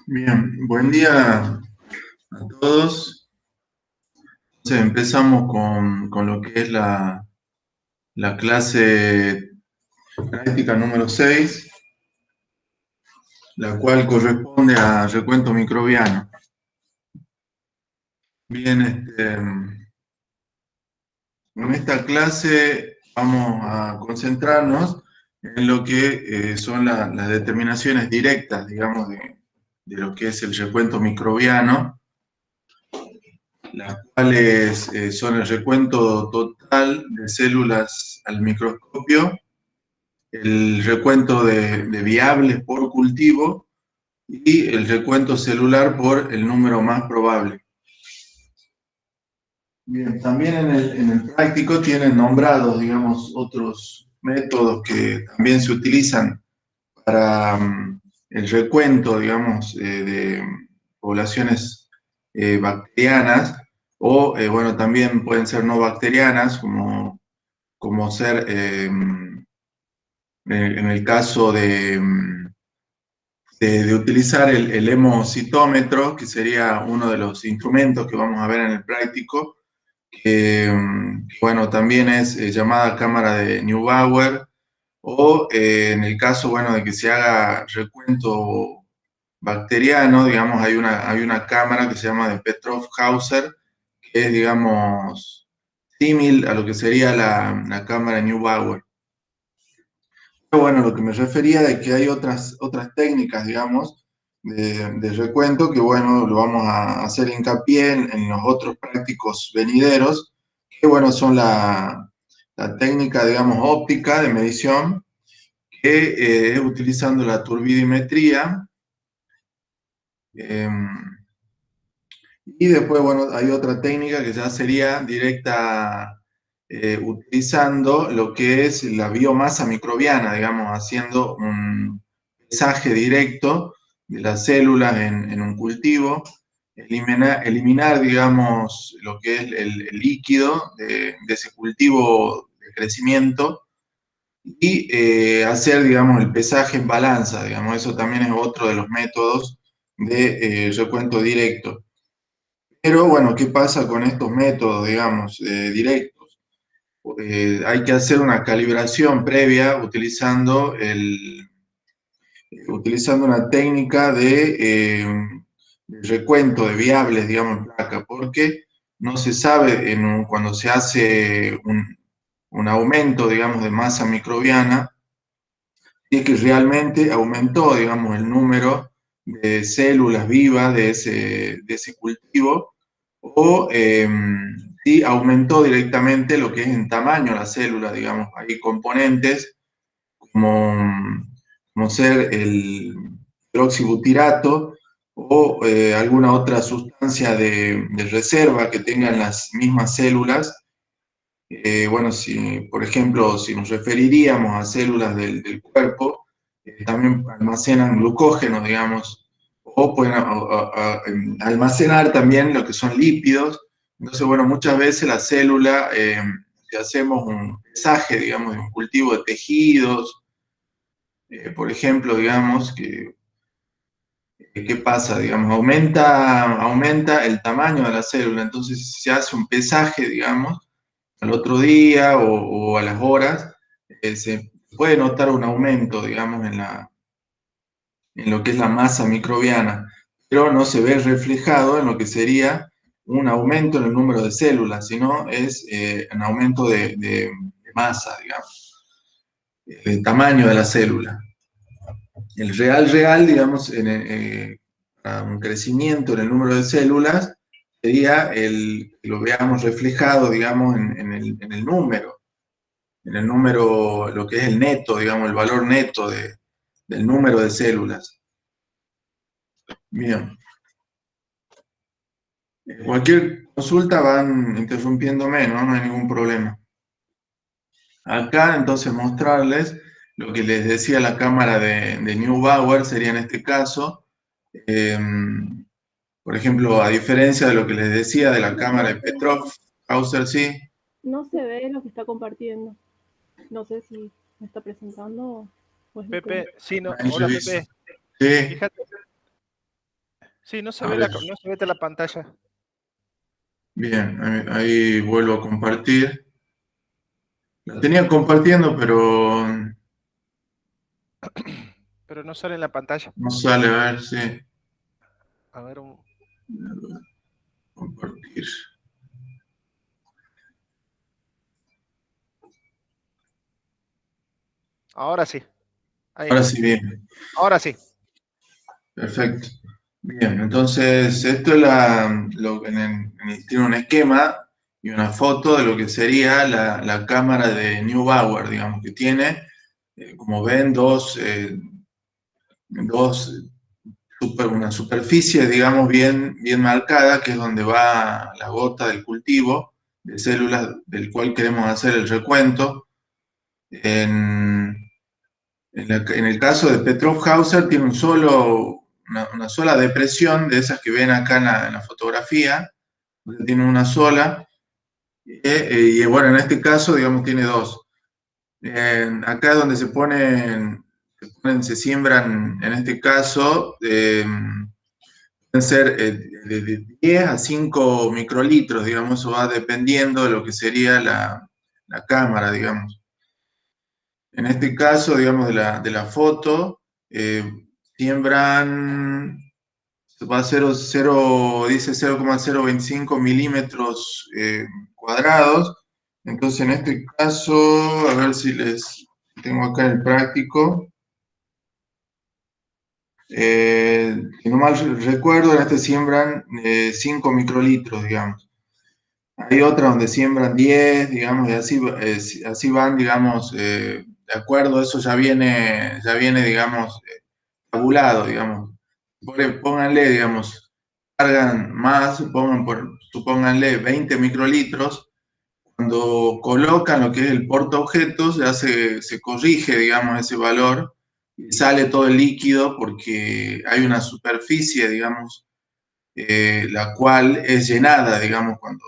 Bien, buen día a todos. Entonces empezamos con lo que es la clase práctica número 6, la cual corresponde a recuento microbiano. Bien, en esta clase vamos a concentrarnos en lo que son las determinaciones directas, digamos, de lo que es el recuento microbiano, las cuales son el recuento total de células al microscopio, el recuento de viables por cultivo y el recuento celular por el número más probable. Bien, también en el práctico tienen nombrados, digamos, otros métodos que también se utilizan para el recuento, digamos, de poblaciones bacterianas o, bueno, también pueden ser no bacterianas, como ser, en el caso de utilizar el hemocitómetro, que sería uno de los instrumentos que vamos a ver en el práctico, que, bueno, también es llamada cámara de Neubauer, o en el caso, bueno, de que se haga recuento bacteriano, digamos, hay una cámara que se llama de Petrov-Hauser, que es, digamos, símil a lo que sería la cámara Neubauer. Pero bueno, lo que me refería de que hay otras técnicas, digamos, de recuento, que bueno, lo vamos a hacer hincapié en los otros prácticos venideros, que bueno, son la técnica, digamos, óptica de medición, que es utilizando la turbidimetría. Y después, bueno, hay otra técnica que ya sería directa, utilizando lo que es la biomasa microbiana, digamos, haciendo un pesaje directo de las células en un cultivo, eliminar, digamos, lo que es el líquido de ese cultivo de crecimiento y hacer, digamos, el pesaje en balanza, digamos, eso también es otro de los métodos de recuento directo. Pero bueno, ¿qué pasa con estos métodos, digamos, directos? Hay que hacer una calibración previa utilizando una técnica de recuento de viables, digamos, en placa, porque no se sabe cuando se hace un aumento, digamos, de masa microbiana, si es que realmente aumentó, digamos, el número de células vivas de ese cultivo, o si aumentó directamente lo que es en tamaño la célula, digamos. Hay componentes como, como ser el hidroxibutirato o alguna otra sustancia de reserva que tengan las mismas células. Bueno, si, por ejemplo, si nos referiríamos a células del cuerpo, también almacenan glucógeno, digamos, o pueden almacenar también lo que son lípidos. Entonces, bueno, muchas veces la célula, si hacemos un pesaje, digamos, de un cultivo de tejidos, por ejemplo, digamos, ¿qué pasa? Digamos, aumenta el tamaño de la célula, entonces si se hace un pesaje, digamos, al otro día o a las horas, se puede notar un aumento, digamos, en lo que es la masa microbiana, pero no se ve reflejado en lo que sería un aumento en el número de células, sino es un aumento de masa, digamos, del tamaño de la célula. El real, digamos, para un crecimiento en el número de células, sería que lo veamos reflejado, digamos, en el número, lo que es el neto, digamos, el valor neto del número de células. Bien. Cualquier consulta van interrumpiéndome, ¿no? No hay ningún problema. Acá, entonces, mostrarles lo que les decía la cámara de Neubauer, sería en este caso. eh, por ejemplo, a diferencia de lo que les decía de la cámara de Petrov, Hauser, sí. No se ve lo que está compartiendo. No sé si me está presentando o es lo que... Pepe, sí, no, Ahí hola reviso. Pepe, Sí, fíjate, Sí, no se A ve ver, no se ve la pantalla. bien, ahí vuelvo a compartir. La tenía compartiendo, pero Pero no sale en la pantalla. no sale, a ver si A ver, compartir. ahora sí. Ahí. Ahora sí, bien, Ahora sí. perfecto. Bien, entonces esto es tiene un esquema y una foto de lo que sería la cámara de Neubauer, digamos, que tiene, como ven, dos una superficie, digamos, bien marcada, que es donde va la gota del cultivo de células del cual queremos hacer el recuento. En el caso de Petrov-Hauser tiene una sola depresión de esas que ven acá en la fotografía, tiene una sola, y bueno, en este caso, digamos, tiene dos. Acá es donde se siembran, en este caso, pueden ser de 10 a 5 microlitros, digamos, eso va dependiendo de lo que sería la cámara, digamos. En este caso, digamos, de la foto, siembran, va a ser dice 0,025 milímetros cuadrados. Entonces, en este caso, a ver si les tengo acá el práctico. Si no mal recuerdo, en este siembran 5 microlitros, digamos. Hay otras donde siembran 10, digamos, y así van, digamos, de acuerdo, eso ya viene, digamos, tabulado, digamos. Pónganle, digamos, cargan más, supónganle 20 microlitros. Cuando colocan lo que es el portaobjetos, ya se corrige, digamos, ese valor y sale todo el líquido porque hay una superficie, digamos, la cual es llenada, digamos, cuando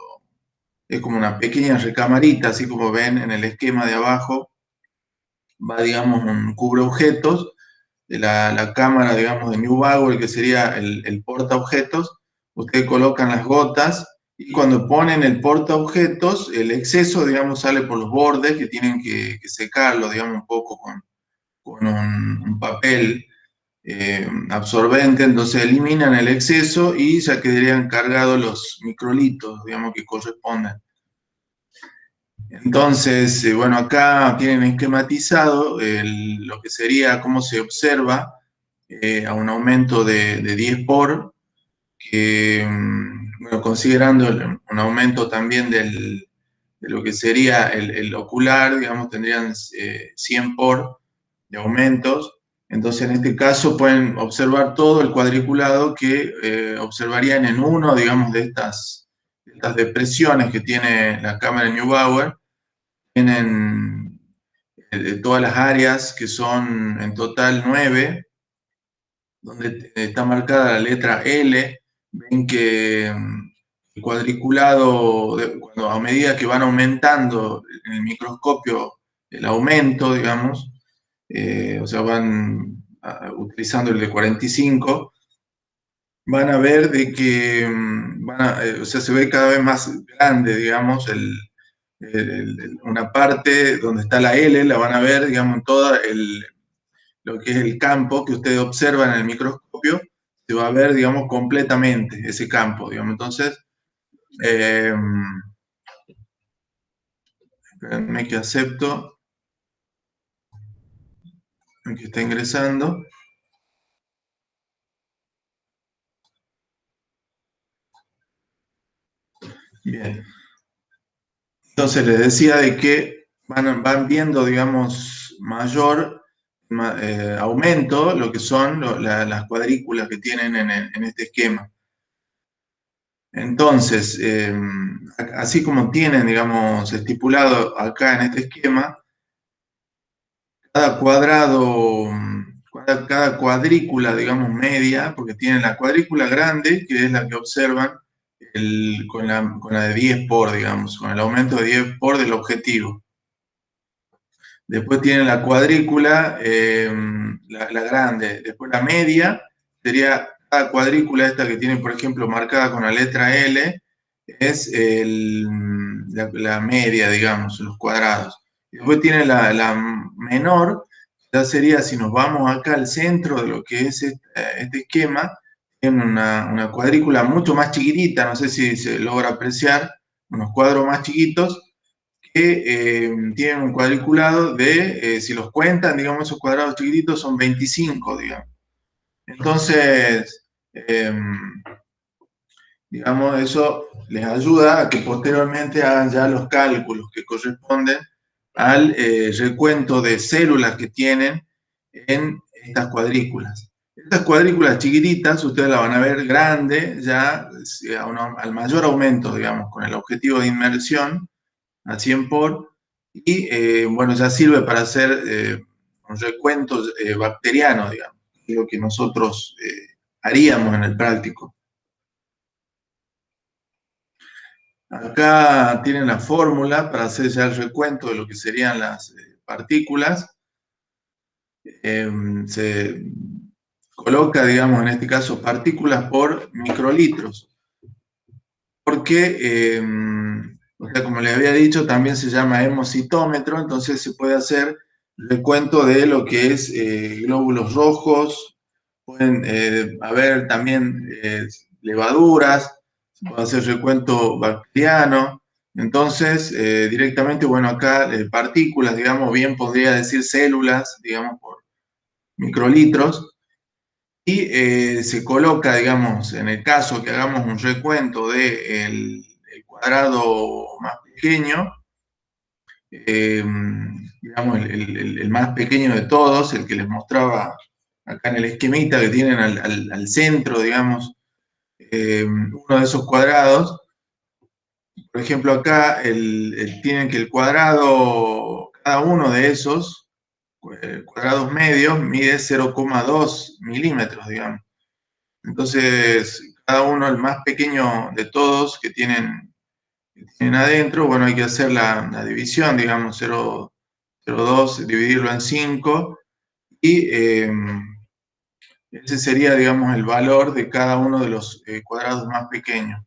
es como una pequeña recamarita, así como ven en el esquema de abajo, va, digamos, un cubreobjetos de la cámara, digamos, de Neubauer, que sería el portaobjetos. Ustedes colocan las gotas y cuando ponen el portaobjetos, el exceso, digamos, sale por los bordes que tienen que secarlo, digamos, un poco con un papel absorbente, entonces eliminan el exceso y ya quedarían cargados los microlitos, digamos, que corresponden. Entonces, bueno, acá tienen esquematizado lo que sería cómo se observa a un aumento de 10 por, que, bueno, considerando un aumento también de lo que sería el ocular, digamos, tendrían 100 por de aumentos. Entonces, en este caso pueden observar todo el cuadriculado que observarían en uno, digamos, de estas depresiones que tiene la cámara de Neubauer. Tienen todas las áreas, que son en total 9, donde está marcada la letra L. Ven que el cuadriculado, cuando a medida que van aumentando en el microscopio el aumento, digamos, o sea, van utilizando el de 45, van a ver de que o sea, se ve cada vez más grande, digamos, una parte donde está la L, la van a ver, digamos, en todo lo que es el campo que ustedes observan en el microscopio, se va a ver, digamos, completamente ese campo, digamos. Entonces, eh, espérenme que acepto, que está ingresando. Bien. Entonces, les decía de que van viendo, digamos, mayor aumento lo que son las cuadrículas que tienen en este esquema. Entonces, así como tienen, digamos, estipulado acá en este esquema, cada cuadrado, cada cuadrícula, digamos, media, porque tienen la cuadrícula grande, que es la que observan con la de 10 por, digamos, con el aumento de 10 por del objetivo. Después tienen la cuadrícula, la grande. Después la media sería cada cuadrícula esta que tiene, por ejemplo, marcada con la letra L, es la media, digamos, los cuadrados. Y después tiene la menor, ya sería, si nos vamos acá al centro de lo que es este esquema, tiene una cuadrícula mucho más chiquitita, no sé si se logra apreciar, unos cuadros más chiquitos, que tienen un cuadriculado de, si los cuentan, digamos, esos cuadrados chiquititos son 25, digamos. Entonces, digamos, eso les ayuda a que posteriormente hagan ya los cálculos que corresponden al recuento de células que tienen en estas cuadrículas. Estas cuadrículas chiquititas, ustedes la van a ver grande ya al mayor aumento, digamos, con el objetivo de inmersión a 100 por, y bueno, ya sirve para hacer un recuento bacteriano, digamos, lo que nosotros haríamos en el práctico. Acá tienen la fórmula para hacer ya el recuento de lo que serían las partículas. Se coloca, digamos, en este caso, partículas por microlitros. Porque, o sea, como les había dicho, también se llama hemocitómetro, entonces se puede hacer recuento de lo que es glóbulos rojos, pueden haber también levaduras, se puede hacer recuento bacteriano, entonces directamente, bueno, acá partículas, digamos, bien podría decir células, digamos, por microlitros, y se coloca, digamos, en el caso que hagamos un recuento del cuadrado más pequeño, digamos, el más pequeño de todos, el que les mostraba acá en el esquemita que tienen al centro, digamos, uno de esos cuadrados. Por ejemplo, acá tienen que el cuadrado, cada uno de esos cuadrados medios mide 0,2 milímetros, digamos. Entonces, cada uno, el más pequeño de todos que tienen adentro, bueno, hay que hacer la división, digamos, 0,2, dividirlo en 5, y ese sería, digamos, el valor de cada uno de los cuadrados más pequeños.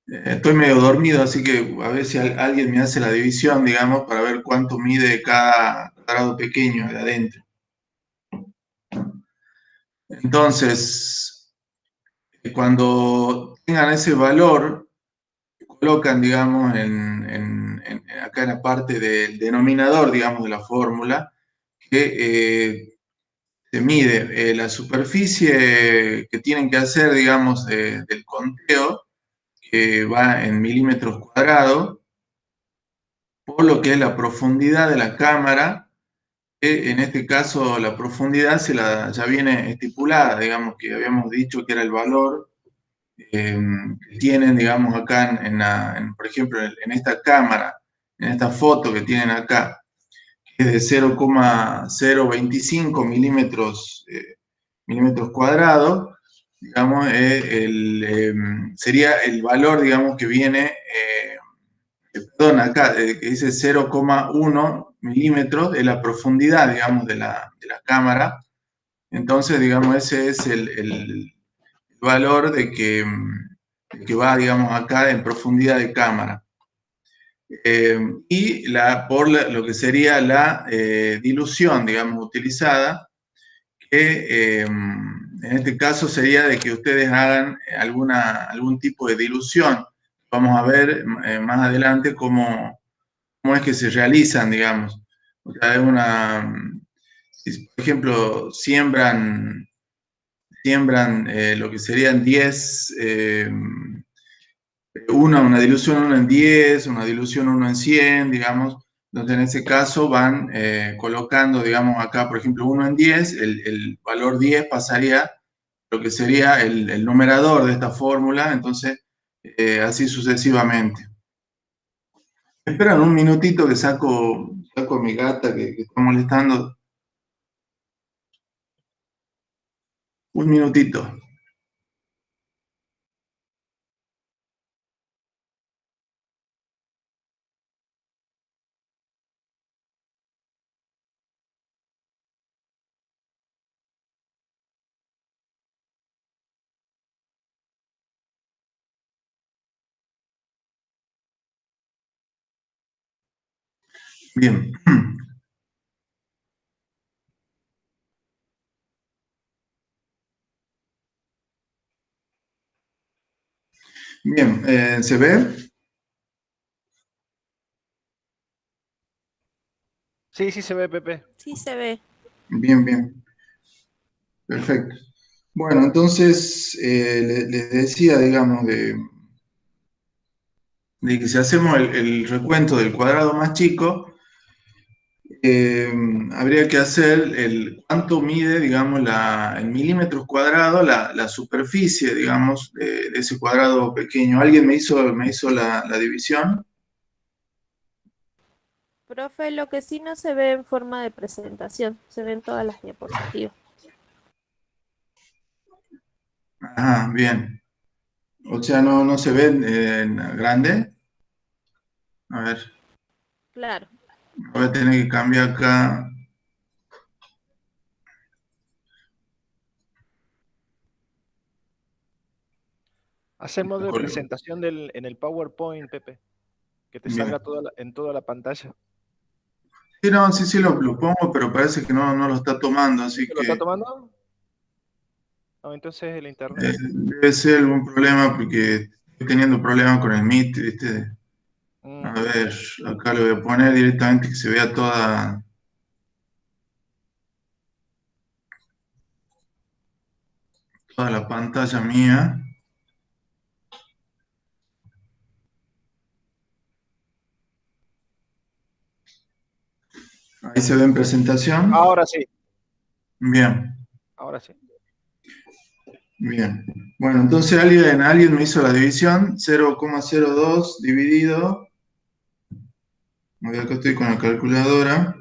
Estoy medio dormido, así que a ver si alguien me hace la división, digamos, para ver cuánto mide cada cuadrado pequeño de adentro. Entonces, cuando tengan ese valor, colocan, digamos, acá en la parte del denominador, digamos, de la fórmula, que se mide la superficie que tienen que hacer, digamos, del conteo, que va en milímetros cuadrados, por lo que es la profundidad de la cámara, que en este caso la profundidad ya viene estipulada, digamos, que habíamos dicho que era el valor que tienen, digamos, acá, por ejemplo, en esta cámara, en esta foto que tienen acá, que es de 0,025 milímetros cuadrados, digamos, sería el valor, digamos, que viene, perdón, acá, que dice 0,1 milímetros de la profundidad, digamos, de la cámara. Entonces, digamos, ese es el valor de que va, digamos, acá en profundidad de cámara. Y por lo que sería la dilución, digamos, utilizada, que en este caso sería de que ustedes hagan algún tipo de dilución. Vamos a ver más adelante cómo es que se realizan, digamos. O sea, si, por ejemplo, siembran lo que serían 10, una dilución 1 en 10, una dilución 1 en 100, digamos. Entonces, en ese caso van colocando, digamos, acá, por ejemplo, 1 en 10, el valor 10 pasaría lo que sería el numerador de esta fórmula, entonces, así sucesivamente. Esperan un minutito que saco a mi gata que está molestando. Un minutito. Bien. Bien, ¿se ve? Sí, sí se ve, Pepe. Sí se ve. Bien, bien. Perfecto. Bueno, entonces les decía, digamos, de que si hacemos el recuento del cuadrado más chico, habría que hacer cuánto mide, digamos, en milímetros cuadrados la superficie, digamos, de ese cuadrado pequeño. ¿Alguien me hizo la división? Profe, lo que sí no se ve en forma de presentación, se ven todas las diapositivas. Ajá, bien. O sea, no se ve en grande. A ver, Claro. voy a tener que cambiar acá. Hace el modo de presentación en el PowerPoint, Pepe. Que te Bien. salga en toda la pantalla. Sí, no, sí, lo pongo, pero parece que no lo está tomando, así ¿Se lo está que tomando? No, entonces el internet. debe ser algún problema porque estoy teniendo problemas con el Meet, ¿viste? A ver, acá lo voy a poner directamente que se vea toda la pantalla mía. Ahí se ve en presentación. Ahora sí, Bien, ahora sí. bien. Bueno, entonces alguien me hizo la división, 0,02 dividido, acá estoy con la calculadora,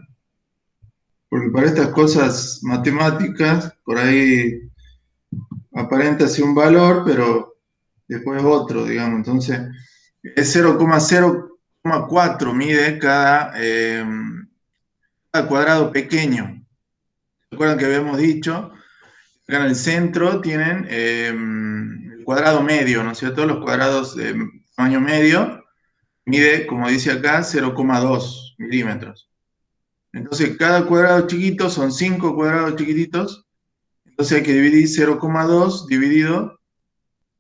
porque para estas cosas matemáticas, por ahí aparenta ser un valor, pero después otro, digamos. Entonces, es 0,0,4 mide cada cuadrado pequeño. ¿Recuerdan que habíamos dicho? Acá en el centro tienen el cuadrado medio, ¿no es cierto? Los cuadrados de tamaño medio mide, como dice acá, 0,2 milímetros. Entonces, cada cuadrado chiquito son 5 cuadrados chiquititos. Entonces hay que dividir 0,2 dividido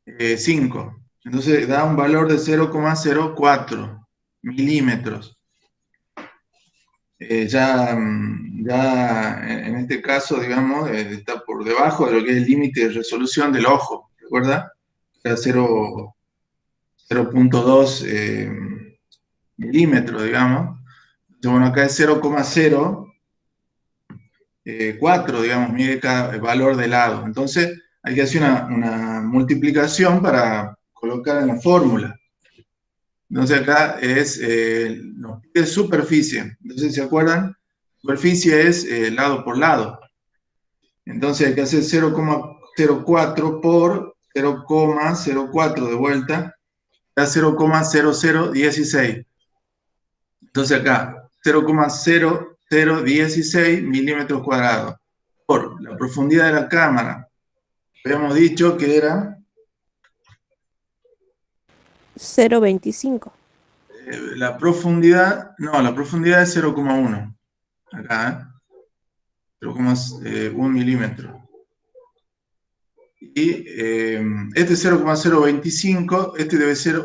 5. Entonces da un valor de 0,04 milímetros. Ya en este caso, digamos, está por debajo de lo que es el límite de resolución del ojo, ¿recuerda? Era 0,2 milímetros, digamos. Entonces, bueno, acá es 0,04, digamos, mide cada valor de lado. Entonces, hay que hacer una multiplicación para colocar en la fórmula. Entonces acá nos pide superficie. Entonces, ¿se acuerdan? Superficie es lado por lado. Entonces hay que hacer 0,04 por 0,04 de vuelta, da 0,0016. Entonces acá, 0,0016 milímetros cuadrados por la profundidad de la cámara. Habíamos dicho que era 0,25. la profundidad, no, la profundidad es 0,1. Acá, 0,1 milímetro. Y este 0,025, este debe ser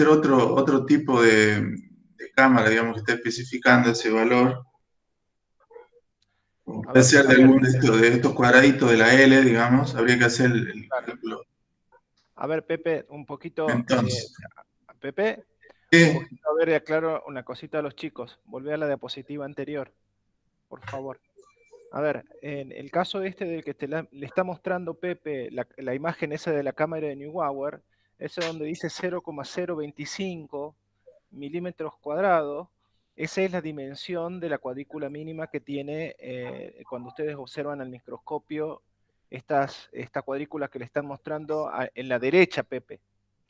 otro tipo de cámara, digamos, que está especificando ese valor. O puede ser de algún de estos cuadraditos de la L, digamos, habría que hacer el cálculo. A ver, Pepe, un poquito. Entonces, Pepe, un ¿qué? poquito, a ver, aclaro una cosita a los chicos. Volvé a la diapositiva anterior, por favor. A ver, en el caso este del que le está mostrando Pepe la imagen esa de la cámara de Neubauer, ese donde dice 0,025 milímetros cuadrados, esa es la dimensión de la cuadrícula mínima que tiene cuando ustedes observan al microscopio esta cuadrícula que le están mostrando en la derecha, Pepe.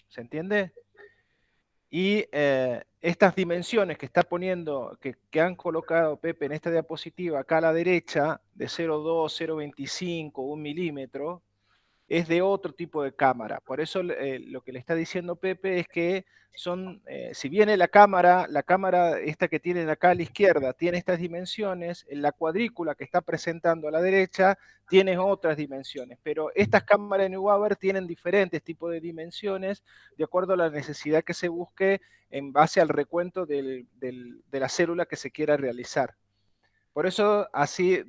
¿Se entiende? Y estas dimensiones que está poniendo, que han colocado Pepe en esta diapositiva, acá a la derecha, de 0,2, 0,25, 1 milímetro, es de otro tipo de cámara. Por eso lo que le está diciendo Pepe es que son, si viene la cámara esta que tienen acá a la izquierda tiene estas dimensiones, en la cuadrícula que está presentando a la derecha tiene otras dimensiones, pero estas cámaras de Neubauer tienen diferentes tipos de dimensiones de acuerdo a la necesidad que se busque en base al recuento de la célula que se quiera realizar. Por eso así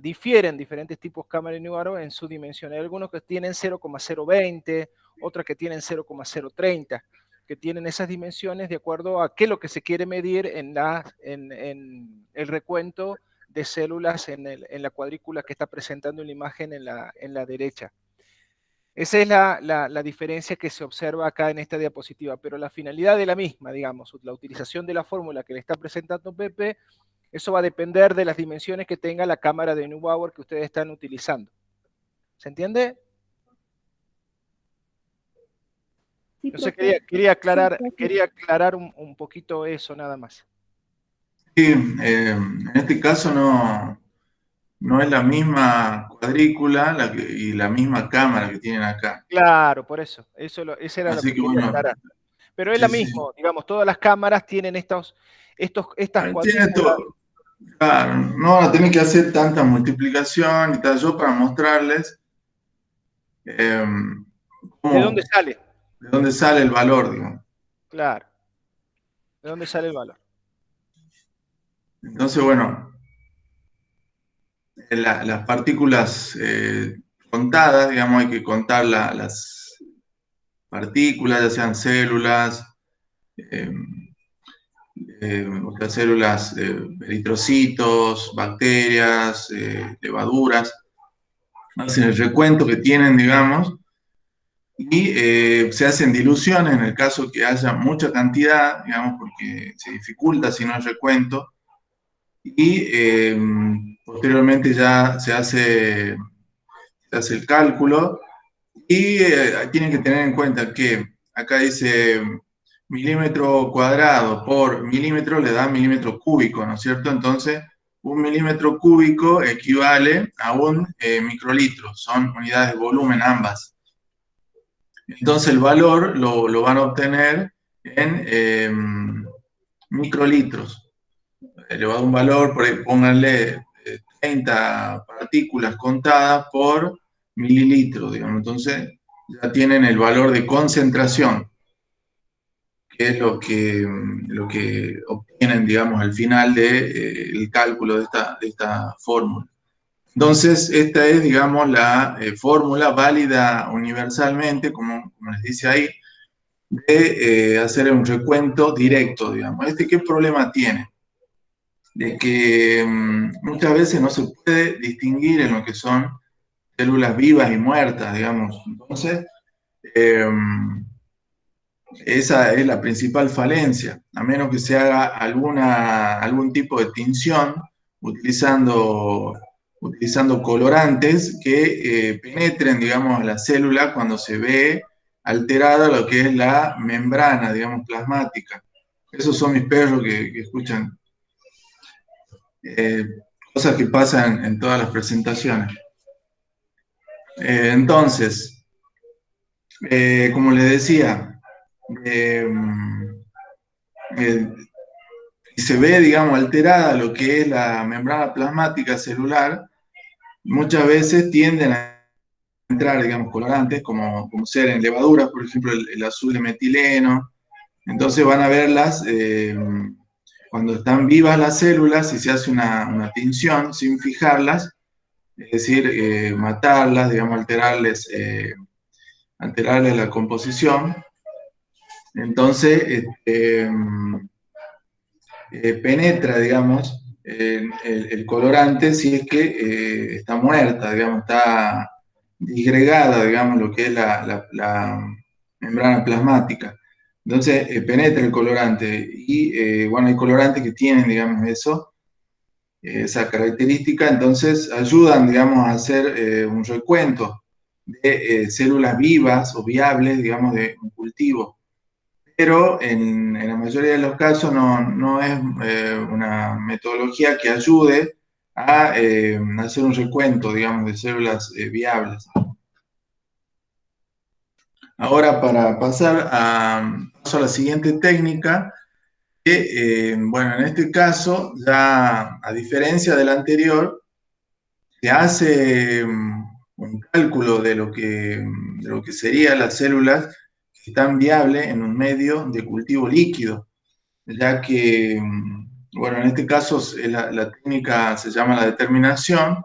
difieren diferentes tipos de cámara de Neubauer en su dimensión. Hay algunos que tienen 0,020, otros que tienen 0,030, que tienen esas dimensiones de acuerdo a qué es lo que se quiere medir en el recuento de células en la cuadrícula que está presentando la imagen en la derecha. Esa es la diferencia que se observa acá en esta diapositiva, pero la finalidad de la misma, digamos, la utilización de la fórmula que le está presentando Pepe, eso va a depender de las dimensiones que tenga la cámara de Neubauer que ustedes están utilizando. ¿Se entiende? Sí, Entonces profe. quería aclarar, Sí, profe. quería aclarar un poquito eso nada más. Sí, en este caso no es la misma cuadrícula y la misma cámara que tienen acá. Claro, por eso. Eso era lo Así que que quería bueno, aclarar. Pero es lo sí, sí. mismo, digamos, todas las cámaras tienen estas Tiene cuadrículas. todo. Claro, no van a tener que hacer tanta multiplicación y tal. Yo para mostrarles eh, ¿De dónde cómo, sale? de dónde sale el valor, digamos. Claro. ¿De dónde sale el valor? Entonces, bueno, las partículas contadas, digamos, hay que contar las partículas, ya sean células, eh, otras células, eritrocitos, bacterias, levaduras, hacen el recuento que tienen, digamos, y se hacen diluciones en el caso que haya mucha cantidad, digamos, porque se dificulta si no el recuento, y posteriormente ya se hace el cálculo, y tienen que tener en cuenta que acá dice milímetro cuadrado por milímetro le da milímetro cúbico, ¿no es cierto? Entonces, un milímetro cúbico equivale a un microlitro, son unidades de volumen ambas. Entonces, el valor lo van a obtener en microlitros. Le va a dar un valor, por ahí, pónganle 30 partículas contadas por mililitro, digamos. Entonces, ya tienen el valor de concentración, que es lo que obtienen, digamos, al final del cálculo de esta fórmula. Entonces, esta es, digamos, la fórmula válida universalmente, como les dice ahí, de hacer un recuento directo, digamos. ¿Qué problema tiene? De que muchas veces no se puede distinguir en lo que son células vivas y muertas, digamos. Entonces, esa es la principal falencia, a menos que se haga algún tipo de tinción utilizando colorantes que penetren, digamos, a la célula cuando se ve alterada lo que es la membrana, digamos, plasmática. Esos son mis perros que escuchan cosas que pasan en todas las presentaciones. Entonces, como les decía, si se ve, digamos, alterada lo que es la membrana plasmática celular, muchas veces tienden a entrar, digamos, colorantes, como ser en levaduras, por ejemplo, el azul de metileno. Entonces van a verlas cuando están vivas las células y se hace una tinción sin fijarlas, es decir, matarlas, digamos, alterarles la composición. Entonces, penetra, digamos, el colorante si es que está muerta, digamos, está disgregada, digamos, lo que es la membrana plasmática. Entonces, penetra el colorante y, bueno, hay colorantes que tienen, digamos, esa característica, entonces ayudan, digamos, a hacer un recuento de células vivas o viables, digamos, de un cultivo. Pero en la mayoría de los casos no es una metodología que ayude a hacer un recuento, digamos, de células viables. Ahora para pasar paso a la siguiente técnica, que, bueno, en este caso, ya a diferencia del anterior, se hace un cálculo de lo que serían las células que están viables en un medio de cultivo líquido, ya que, bueno, en este caso la técnica se llama la determinación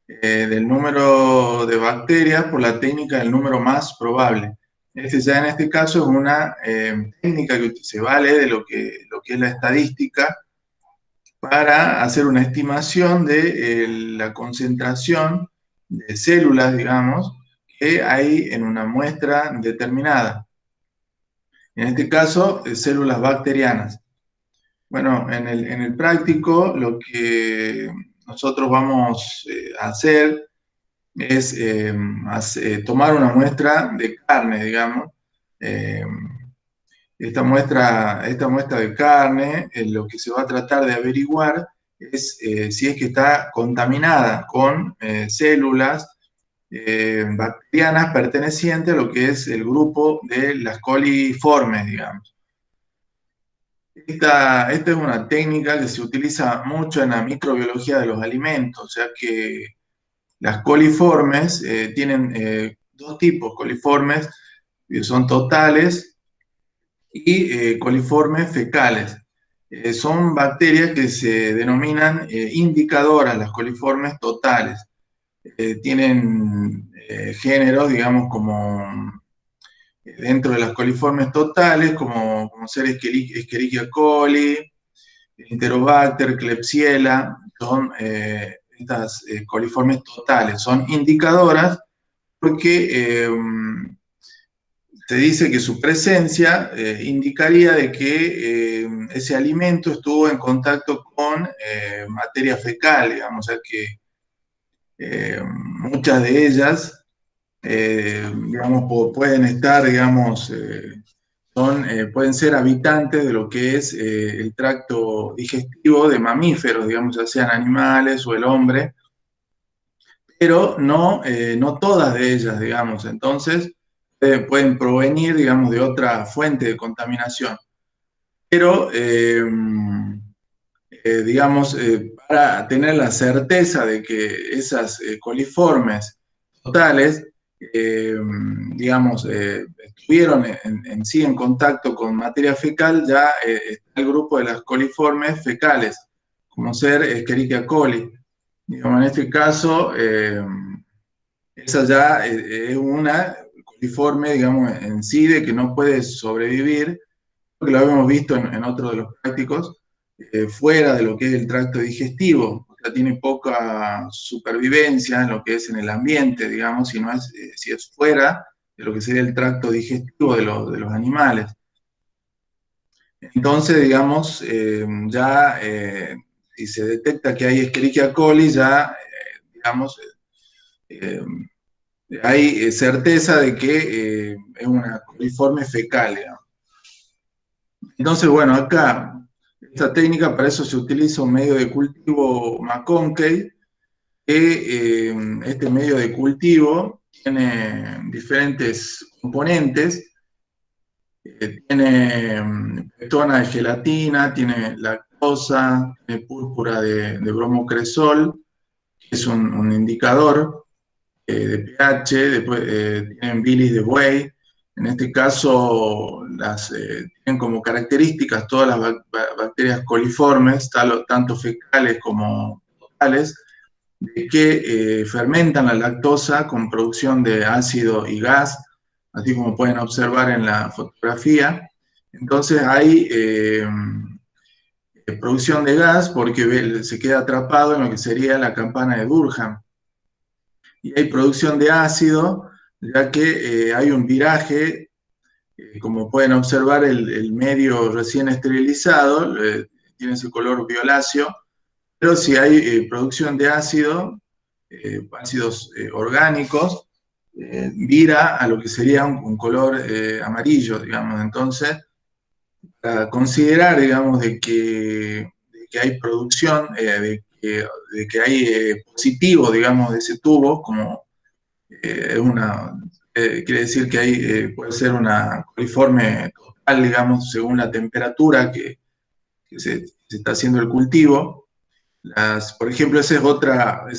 del número de bacterias por la técnica del número más probable. Ya en este caso es una técnica que se vale de lo que es la estadística para hacer una estimación de la concentración de células, digamos, que hay en una muestra determinada. En este caso, células bacterianas. Bueno, en el práctico lo que nosotros vamos a hacer es tomar una muestra de carne, digamos. Eh, esta muestra de carne, lo que se va a tratar de averiguar es si es que está contaminada con células bacterianas pertenecientes a lo que es el grupo de las coliformes, digamos. Esta es una técnica que se utiliza mucho en la microbiología de los alimentos, o sea que las coliformes tienen dos tipos, coliformes que son totales y coliformes fecales. Son bacterias que se denominan indicadoras, las coliformes totales. Tienen géneros, digamos, como dentro de las coliformes totales, como ser Escherichia coli, Enterobacter, Klebsiella, son estas coliformes totales, son indicadoras porque se dice que su presencia indicaría de que ese alimento estuvo en contacto con materia fecal, digamos, o sea que muchas de ellas, digamos, pueden estar, digamos, pueden ser habitantes de lo que es el tracto digestivo de mamíferos, digamos, ya sean animales o el hombre, pero no todas de ellas, digamos. Entonces, pueden provenir, digamos, de otra fuente de contaminación. Pero, digamos, para tener la certeza de que esas coliformes totales, digamos, estuvieron en sí en contacto con materia fecal, ya está el grupo de las coliformes fecales, como ser Escherichia coli. Digamos, en este caso, esa ya es una coliforme, digamos, en sí, de que no puede sobrevivir, porque lo habíamos visto en otro de los prácticos, fuera de lo que es el tracto digestivo, o sea, tiene poca supervivencia en lo que es en el ambiente, digamos, si es fuera de lo que sería el tracto digestivo de los animales. Entonces, digamos, si se detecta que hay Escherichia coli, ya, digamos, eh, hay certeza de que es una coliforme fecal, digamos. Entonces, bueno, acá, esta técnica, para eso se utiliza un medio de cultivo McConkey, que este medio de cultivo tiene diferentes componentes, tiene pectona de gelatina, tiene lactosa, tiene púrpura de bromocresol, que es un indicador de pH, después tienen bilis de buey. En este caso, tienen como características todas las bacterias coliformes, tanto fecales como totales, de que fermentan la lactosa con producción de ácido y gas, así como pueden observar en la fotografía. Entonces hay producción de gas porque se queda atrapado en lo que sería la campana de Durham. Y hay producción de ácido, ya que hay un viraje, como pueden observar, el medio recién esterilizado tiene ese color violáceo, pero si hay producción de ácidos orgánicos, vira a lo que sería un color amarillo, digamos. Entonces, para considerar, digamos, de que hay producción, de que hay positivo, digamos, de ese tubo, como es quiere decir que ahí puede ser una coliforme total, digamos, según la temperatura que se está haciendo el cultivo. Por ejemplo, esa es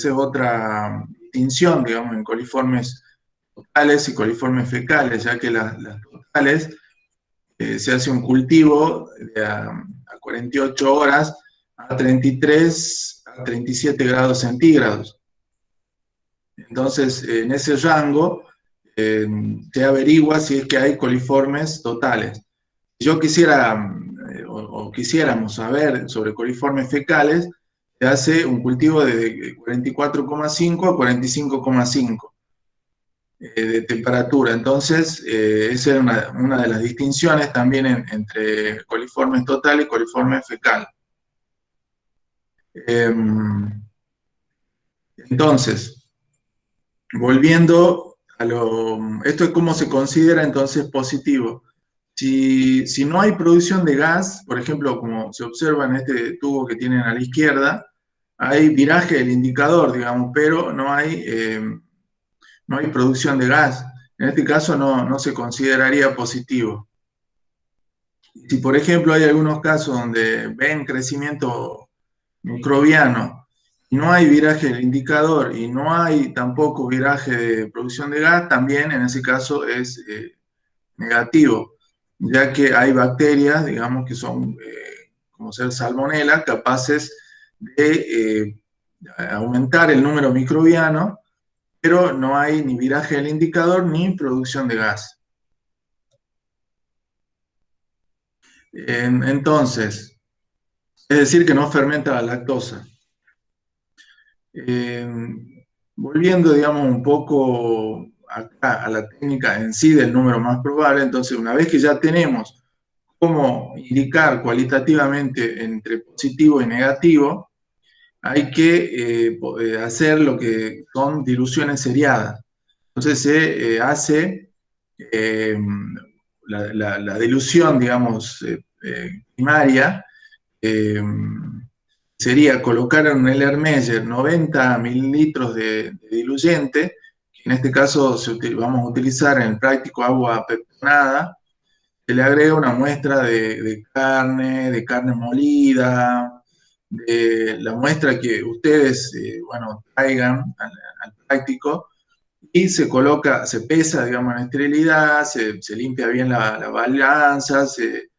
otra distinción, digamos, en coliformes totales y coliformes fecales, ya que las totales se hace un cultivo a 48 horas a 33 a 37 grados centígrados. Entonces, en ese rango se averigua si es que hay coliformes totales. Si yo quisiera, o quisiéramos saber sobre coliformes fecales, se hace un cultivo de 44,5 a 45,5 de temperatura. Entonces, esa es una de las distinciones también entre coliformes total y coliformes fecal. Entonces, volviendo a esto es cómo se considera entonces positivo. Si no hay producción de gas, por ejemplo, como se observa en este tubo que tienen a la izquierda, hay viraje del indicador, digamos, pero no hay producción de gas. En este caso no se consideraría positivo. Si, por ejemplo, hay algunos casos donde ven crecimiento microbiano, no hay viraje del indicador y no hay tampoco viraje de producción de gas, también en ese caso es negativo, ya que hay bacterias, digamos, que son, como ser salmonella, capaces de aumentar el número microbiano, pero no hay ni viraje del indicador ni producción de gas. Entonces, es decir, que no fermenta la lactosa. Volviendo, digamos, un poco acá a la técnica en sí del número más probable, entonces una vez que ya tenemos cómo indicar cualitativamente entre positivo y negativo, hay que hacer lo que son diluciones seriadas. Entonces se hace la dilución, digamos, primaria, sería colocar en un Erlenmeyer 90 mililitros de diluyente, que en este caso vamos a utilizar en el práctico agua peptonada. Se le agrega una muestra de carne molida, de la muestra que ustedes, bueno, traigan al práctico, y se coloca, se pesa, digamos, en esterilidad, se limpia bien la balanza, se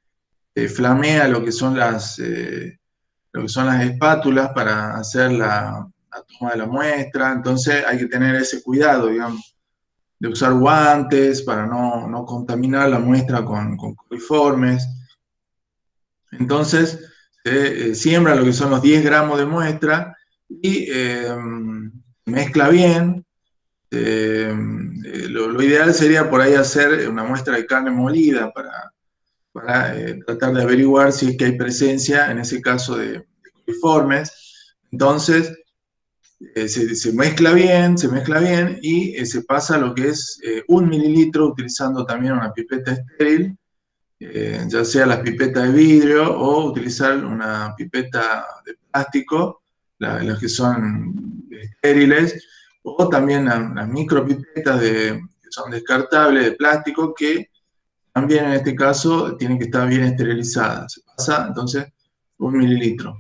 flamea lo que son las espátulas para hacer la toma de la muestra. Entonces hay que tener ese cuidado, digamos, de usar guantes para no contaminar la muestra con coliformes. Entonces se siembra lo que son los 10 gramos de muestra y mezcla bien. Lo ideal sería por ahí hacer una muestra de carne molida para tratar de averiguar si es que hay presencia, en ese caso, de coliformes. Entonces, se mezcla bien y se pasa lo que es 1 mililitro utilizando también una pipeta estéril, ya sea las pipetas de vidrio o utilizar una pipeta de plástico, las que son estériles, o también las micropipetas que son descartables de plástico, que también en este caso tienen que estar bien esterilizadas. Se pasa entonces 1 mililitro.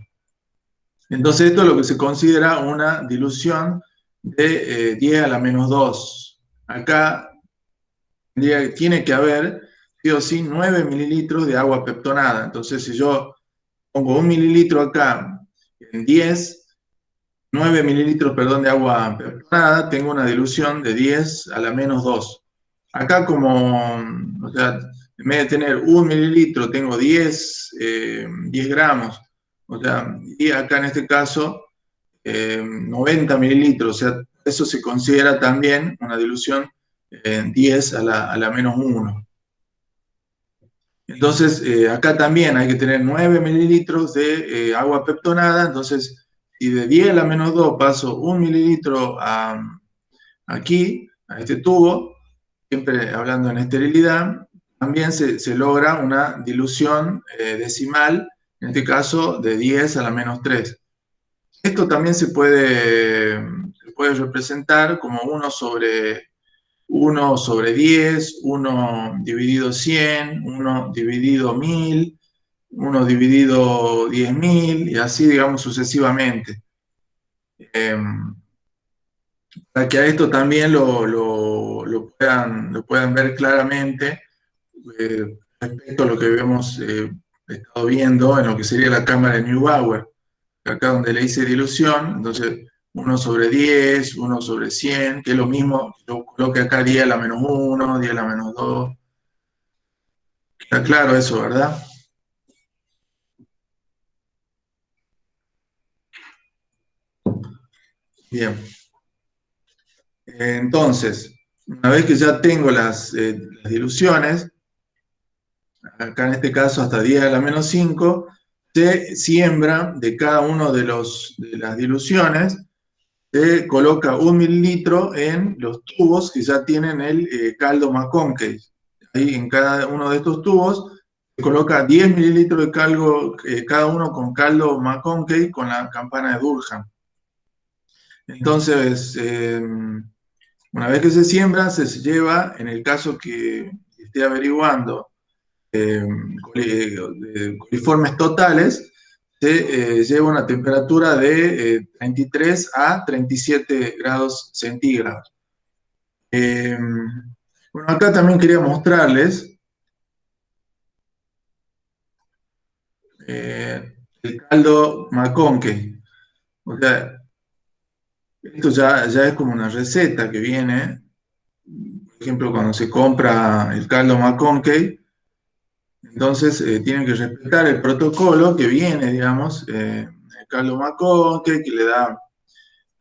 Entonces esto es lo que se considera una dilución de 10 a la menos 2. Acá tiene que haber, sí o sí, 9 mililitros de agua peptonada. Entonces si yo pongo 1 mililitro acá en 9 mililitros, perdón, de agua peptonada, tengo una dilución de 10 a la menos 2. Acá o sea, en vez de tener 1 mililitro, tengo 10 gramos. O sea, y acá en este caso, 90 mililitros. O sea, eso se considera también una dilución en 10 a la menos 1. Entonces, acá también hay que tener 9 mililitros de agua peptonada. Entonces, si de 10 a la menos 2 paso 1 mililitro aquí, a este tubo, siempre hablando en esterilidad, también se logra una dilución decimal, en este caso de 10 a la menos 3. Esto también se puede representar como 1 sobre 1 sobre 10, 1 dividido 100, 1 dividido 1000, 1 dividido 10.000, y así, digamos, sucesivamente. Para que a esto también lo puedan ver claramente, respecto a lo que habíamos estado viendo en lo que sería la cámara de Neubauer. Acá donde le hice dilución, entonces 1 sobre 10, 1 sobre 100, que es lo mismo, yo coloque acá 10 a la menos 1, 10 a la menos 2. Está claro eso, ¿verdad? Bien. Entonces, una vez que ya tengo las diluciones, acá en este caso hasta 10 a la menos 5, se siembra de cada uno de las diluciones, se coloca 1 mililitro en los tubos que ya tienen el caldo McConkey. Ahí en cada uno de estos tubos se coloca 10 mililitros de caldo, cada uno con caldo McConkey con la campana de Durham. Entonces, una vez que se siembra, se lleva, en el caso que esté averiguando, coliformes totales, se lleva una temperatura de 33 a 37 grados centígrados. Bueno, acá también quería mostrarles el caldo McConkey. O sea, esto ya es como una receta que viene, por ejemplo, cuando se compra el caldo McConkey, entonces tienen que respetar el protocolo que viene, digamos, el caldo McConkey, que le da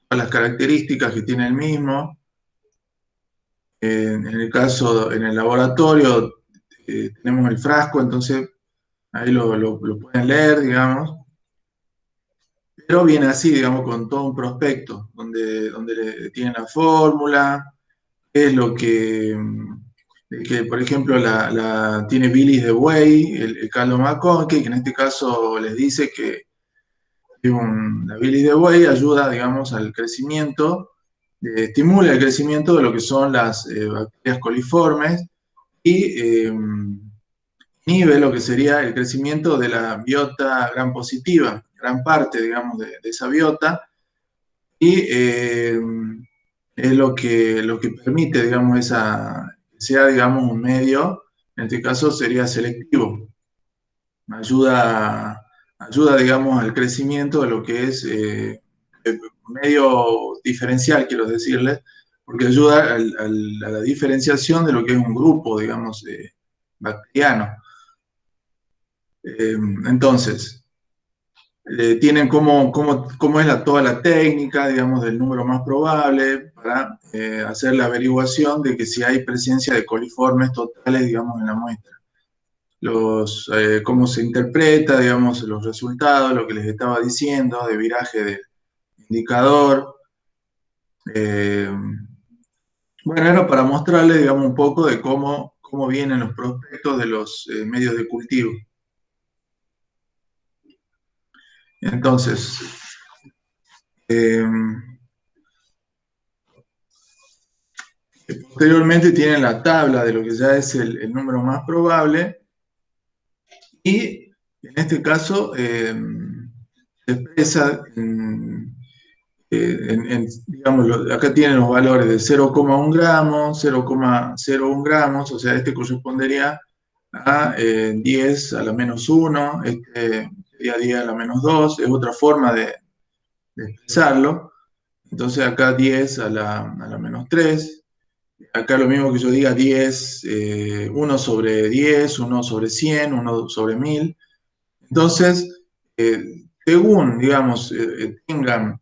todas las características que tiene el mismo. En el caso, en el laboratorio, tenemos el frasco, entonces ahí lo pueden leer, digamos. Pero viene así, digamos, con todo un prospecto, donde tienen la fórmula, qué es lo que, por ejemplo, tiene bilis de buey, el caldo McConkey, que en este caso les dice que la bilis de buey ayuda, digamos, al crecimiento, estimula el crecimiento de lo que son las bacterias coliformes y inhibe lo que sería el crecimiento de la biota gram positiva, gran parte, digamos, de esa biota, y es lo que permite, digamos, que sea, digamos, un medio, en este caso sería selectivo. Ayuda, digamos, al crecimiento de lo que es medio diferencial, quiero decirles, porque ayuda a la diferenciación de lo que es un grupo, digamos, bacteriano. Entonces, tienen cómo es toda la técnica, digamos, del número más probable para hacer la averiguación de que si hay presencia de coliformes totales, digamos, en la muestra. Cómo se interpreta, digamos, los resultados, lo que les estaba diciendo, de viraje del indicador. Bueno, era para mostrarles, digamos, un poco de cómo vienen los prospectos de los medios de cultivo. Entonces, posteriormente tienen la tabla de lo que ya es el número más probable, y en este caso se expresa digamos, acá tienen los valores de 0,1 gramos, 0,01 gramos, o sea, este correspondería a 10 a la menos 1, este sería 10 a la menos 2, es otra forma de expresarlo. Entonces acá 10 a la menos 3, acá lo mismo que yo diga 10, 1 sobre 10, 1 sobre 100, 1 sobre 1000. Entonces, según, digamos, tengan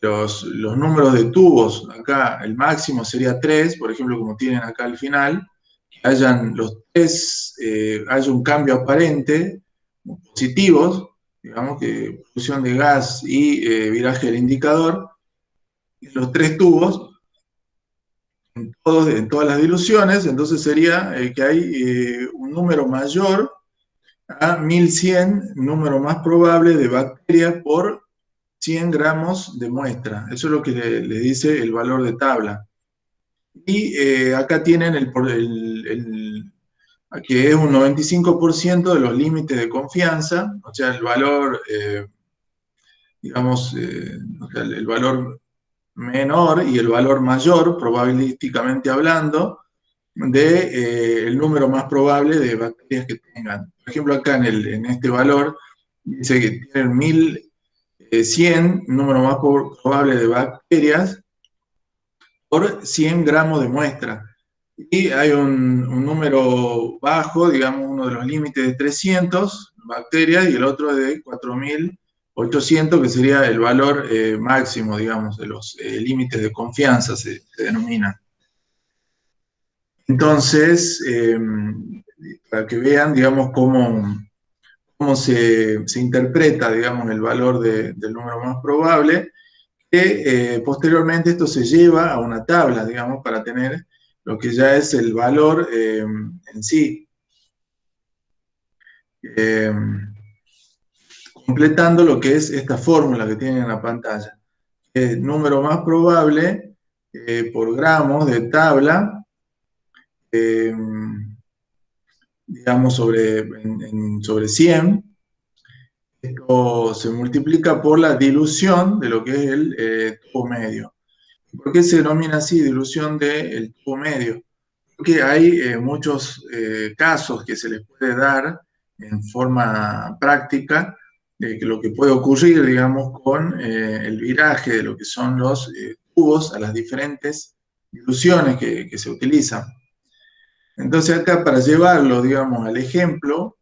los números de tubos, acá el máximo sería 3, por ejemplo, como tienen acá al final, que hayan los 3, haya un cambio aparente, positivos, digamos que producción de gas y viraje del indicador, en los 3 tubos, en todas las diluciones, entonces sería que hay un número mayor a 1100, número más probable de bacterias por 100 gramos de muestra. Eso es lo que le dice el valor de tabla. Y acá tienen que es un 95% de los límites de confianza, o sea, el valor, digamos, o sea, el valor menor y el valor mayor, probabilísticamente hablando, de el número más probable de bacterias que tengan. Por ejemplo, acá en este valor dice que tienen 1100, número más probable de bacterias, por 100 gramos de muestra. Y hay un número bajo, digamos, uno de los límites de 300 bacterias y el otro de 4800, que sería el valor máximo, digamos, de los límites de confianza, se denomina. Entonces, para que vean, digamos, cómo se interpreta, digamos, el valor del número más probable, que posteriormente esto se lleva a una tabla, digamos, para tener lo que ya es el valor en sí. Completando lo que es esta fórmula que tienen en la pantalla. El número más probable por gramos de tabla, digamos, sobre 100, esto se multiplica por la dilución de lo que es el tubo medio. ¿Por qué se denomina así, dilución del tubo medio? Porque hay muchos casos que se les puede dar en forma práctica de que lo que puede ocurrir, digamos, con el viraje de lo que son los tubos a las diferentes diluciones que se utilizan. Entonces acá, para llevarlo, digamos, al ejemplo,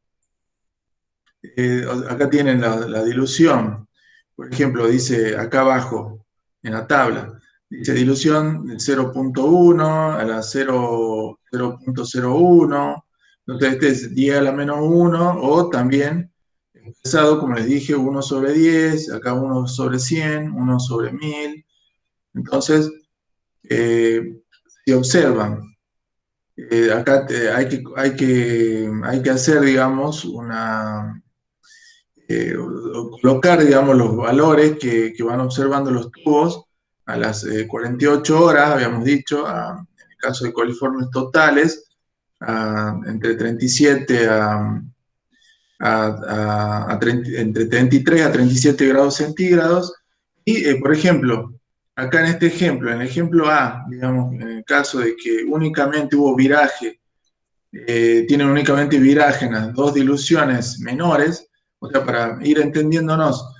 acá tienen la dilución. Por ejemplo, dice acá abajo, en la tabla, dice dilución del 0.1 a la 0.01, entonces este es 10 a la menos 1, o también expresado, como les dije, 1 sobre 10, acá 1 sobre 100, 1 sobre 1000. Entonces, si observan, acá hay que hacer, digamos, colocar, digamos, los valores que van observando los tubos a las 48 horas, habíamos dicho, en el caso de coliformes totales, entre 37 entre 33 a 37 grados centígrados. Y, por ejemplo, acá en este ejemplo, en el ejemplo A, digamos, en el caso de que únicamente hubo viraje, tienen únicamente viraje en las dos diluciones menores, o sea, para ir entendiéndonos,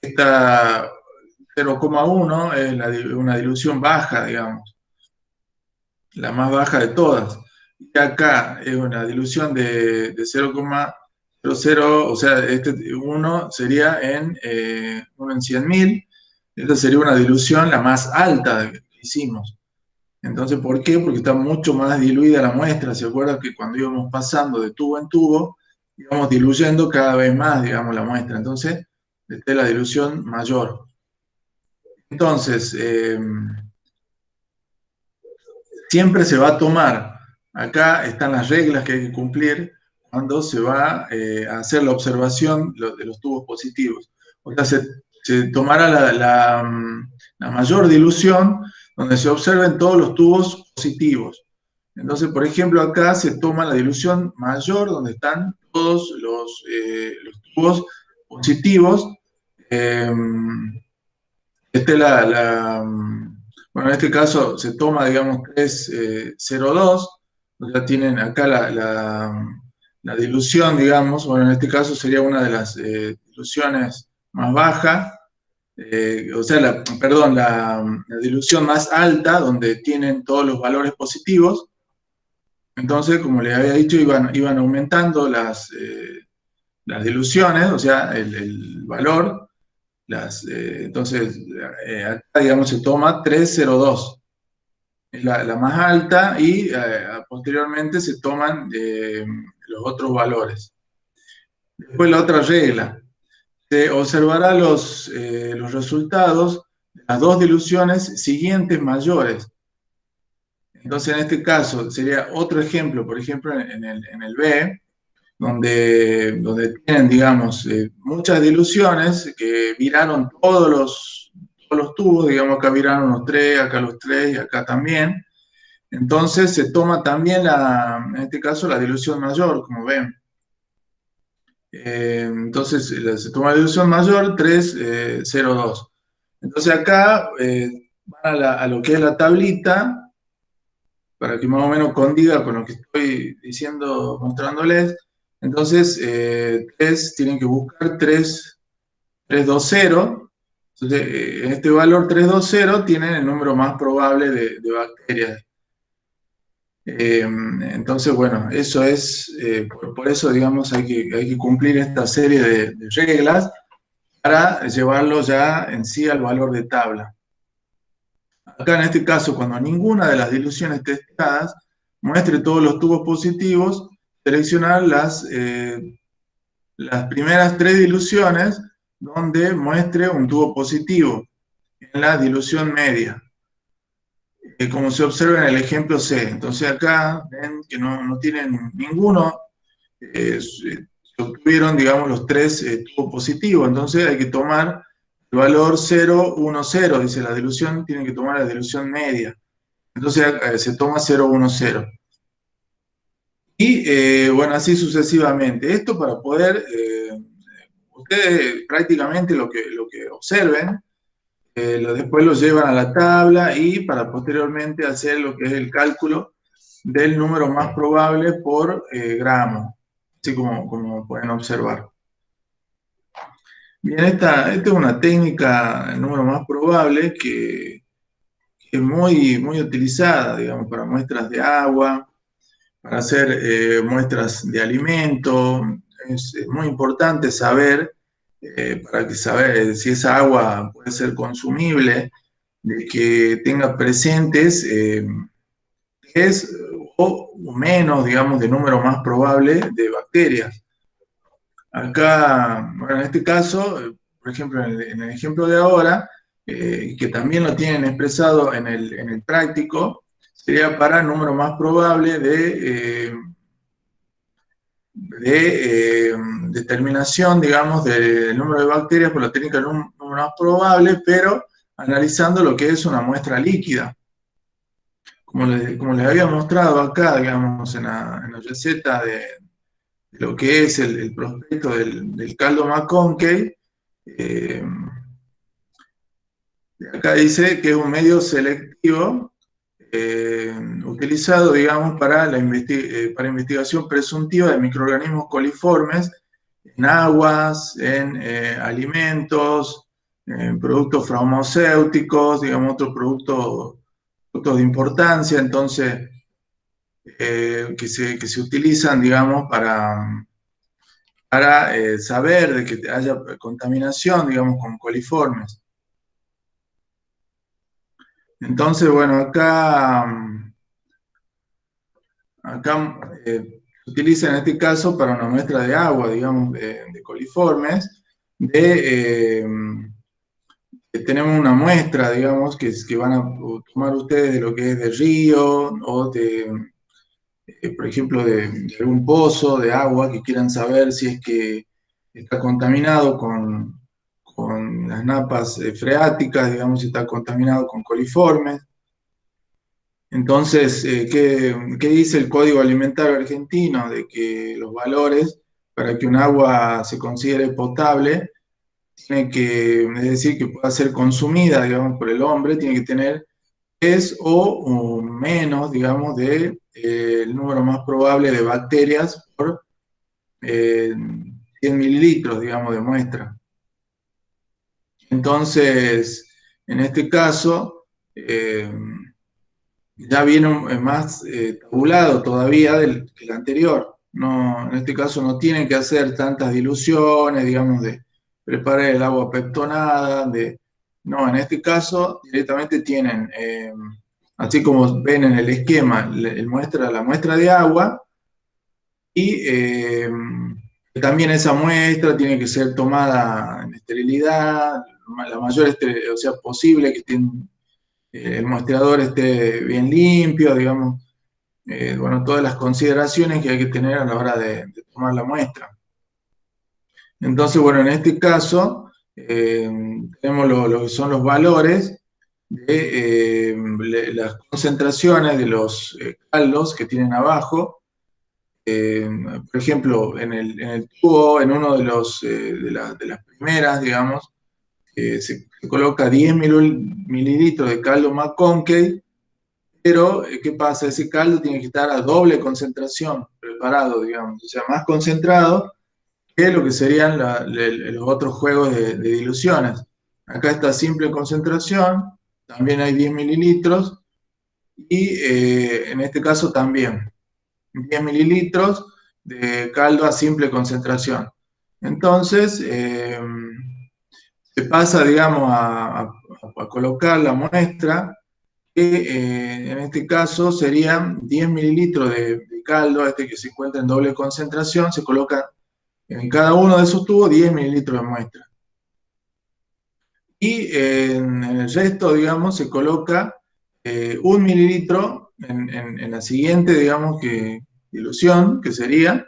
esta 0,1 es una dilución baja, digamos, la más baja de todas. Y acá es una dilución de 0,00, o sea, este 1 sería en 1 en 100.000, esta sería una dilución la más alta que hicimos. Entonces, ¿por qué? Porque está mucho más diluida la muestra. ¿Se acuerdan que cuando íbamos pasando de tubo en tubo, íbamos diluyendo cada vez más, digamos, la muestra? Entonces, esta es la dilución mayor. Entonces, siempre se va a tomar, acá están las reglas que hay que cumplir cuando se va a hacer la observación de los tubos positivos. O sea, se tomará la mayor dilución donde se observen todos los tubos positivos. Entonces, por ejemplo, acá se toma la dilución mayor donde están todos los tubos positivos. Esta es bueno, en este caso se toma, digamos, 3,02, o sea, tienen acá la dilución, digamos, bueno, en este caso sería una de las diluciones más bajas, o sea, perdón, la dilución más alta, donde tienen todos los valores positivos. Entonces, como les había dicho, iban aumentando las diluciones, o sea, el valor. Entonces, acá, digamos, se toma 3,02, es la más alta, y posteriormente se toman los otros valores. Después la otra regla, se observará los resultados de las dos diluciones siguientes mayores. Entonces, en este caso, sería otro ejemplo, por ejemplo, en el B, donde tienen, digamos, muchas diluciones que viraron todos los tubos, digamos, acá viraron los 3, acá los 3 y acá también. Entonces se toma también, en este caso, la dilución mayor, como ven. Entonces se toma la dilución mayor, 3,02. Entonces acá van a lo que es la tablita, para que más o menos condiga con lo que estoy diciendo, mostrándoles. Entonces, tienen que buscar 320. Entonces, en este valor 320 tienen el número más probable de bacterias. Entonces, bueno, eso es, por eso, digamos, hay que cumplir esta serie de reglas para llevarlo ya en sí al valor de tabla. Acá en este caso, cuando ninguna de las diluciones testadas muestre todos los tubos positivos, seleccionar las primeras 3 diluciones donde muestre un tubo positivo en la dilución media, como se observa en el ejemplo C. Entonces acá ven que no tienen ninguno, se obtuvieron, digamos, los 3 tubos positivos. Entonces hay que tomar el valor 0,10, dice la dilución, tienen que tomar la dilución media. Entonces se toma 0,10. Y bueno, así sucesivamente. Esto para poder, ustedes prácticamente lo que observen, después lo llevan a la tabla y para posteriormente hacer lo que es el cálculo del número más probable por gramo, así como pueden observar. Bien, esta es una técnica, el número más probable, que es muy utilizada, digamos, para muestras de agua, para hacer muestras de alimento. Es muy importante saber, para que saber si esa agua puede ser consumible, de que tenga presentes 3 o menos, digamos, de número más probable de bacterias. Acá, bueno, en este caso, por ejemplo, en el ejemplo de ahora, que también lo tienen expresado en el práctico, sería para el número más probable de determinación, digamos, del número de bacterias por la técnica del número más probable, pero analizando lo que es una muestra líquida. Como les había mostrado acá, digamos, en la receta de lo que es el prospecto del caldo McConkey, acá dice que es un medio selectivo utilizado, digamos, para investigación presuntiva de microorganismos coliformes en aguas, en alimentos, en productos farmacéuticos, digamos, otros productos de importancia. Entonces, que se utilizan, digamos, para saber de que haya contaminación, digamos, con coliformes. Entonces, bueno, acá se utiliza en este caso para una muestra de agua, digamos, de coliformes, tenemos una muestra, digamos, que van a tomar ustedes de lo que es de río o por ejemplo, de algún pozo de agua, que quieran saber si es que está contaminado con las napas freáticas, digamos, si está contaminado con coliformes. Entonces, ¿qué dice el Código Alimentario Argentino? De que los valores para que un agua se considere potable, es decir, que pueda ser consumida, digamos, por el hombre, tiene que tener 3 o menos, digamos, el número más probable de bacterias por 100 mililitros, digamos, de muestra. Entonces, en este caso, ya viene más tabulado todavía que el anterior. No, en este caso no tienen que hacer tantas diluciones, digamos, de preparar el agua peptonada, no, en este caso directamente tienen, así como ven en el esquema, la muestra de agua, y también esa muestra tiene que ser tomada en esterilidad, la mayor o sea, posible, que el muestreador esté bien limpio, digamos. bueno, todas las consideraciones que hay que tener a la hora de tomar la muestra. Entonces, bueno, en este caso, tenemos lo que son los valores de las concentraciones de los caldos que tienen abajo. Por ejemplo, en el tubo, en uno de las primeras, digamos, se coloca 10 mililitros de caldo McConkey, pero ¿qué pasa? Ese caldo tiene que estar a doble concentración, preparado, digamos, o sea, más concentrado que lo que serían los otros juegos de diluciones. Acá está simple concentración, también hay 10 mililitros, y en este caso también 10 mililitros de caldo a simple concentración. Entonces, se pasa, digamos, a colocar la muestra, que en este caso serían 10 mililitros de caldo, este que se encuentra en doble concentración, se coloca en cada uno de esos tubos 10 mililitros de muestra. Y en el resto, digamos, se coloca 1 mililitro en la siguiente, digamos, dilución, que sería,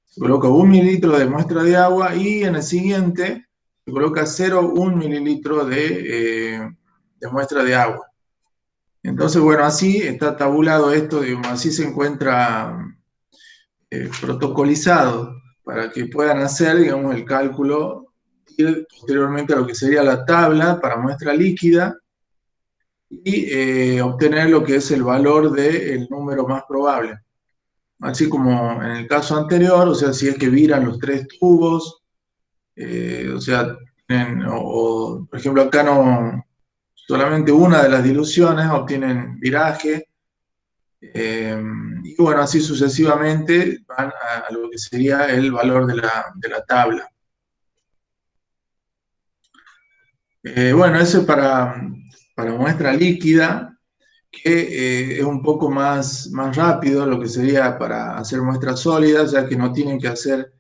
se coloca 1 mililitro de muestra de agua, y en el siguiente se coloca 0,1 mililitro de muestra de agua. Entonces, bueno, así está tabulado esto, digamos, así se encuentra protocolizado para que puedan hacer, digamos, el cálculo, ir posteriormente a lo que sería la tabla para muestra líquida, y obtener lo que es el valor del número más probable. Así como en el caso anterior, o sea, si es que viran los tres tubos, o sea, por ejemplo, acá no, solamente una de las diluciones obtienen viraje, y bueno, así sucesivamente van a lo que sería el valor de la tabla. Bueno, eso para muestra líquida, que es un poco más rápido lo que sería para hacer muestras sólidas, ya que no tienen que hacer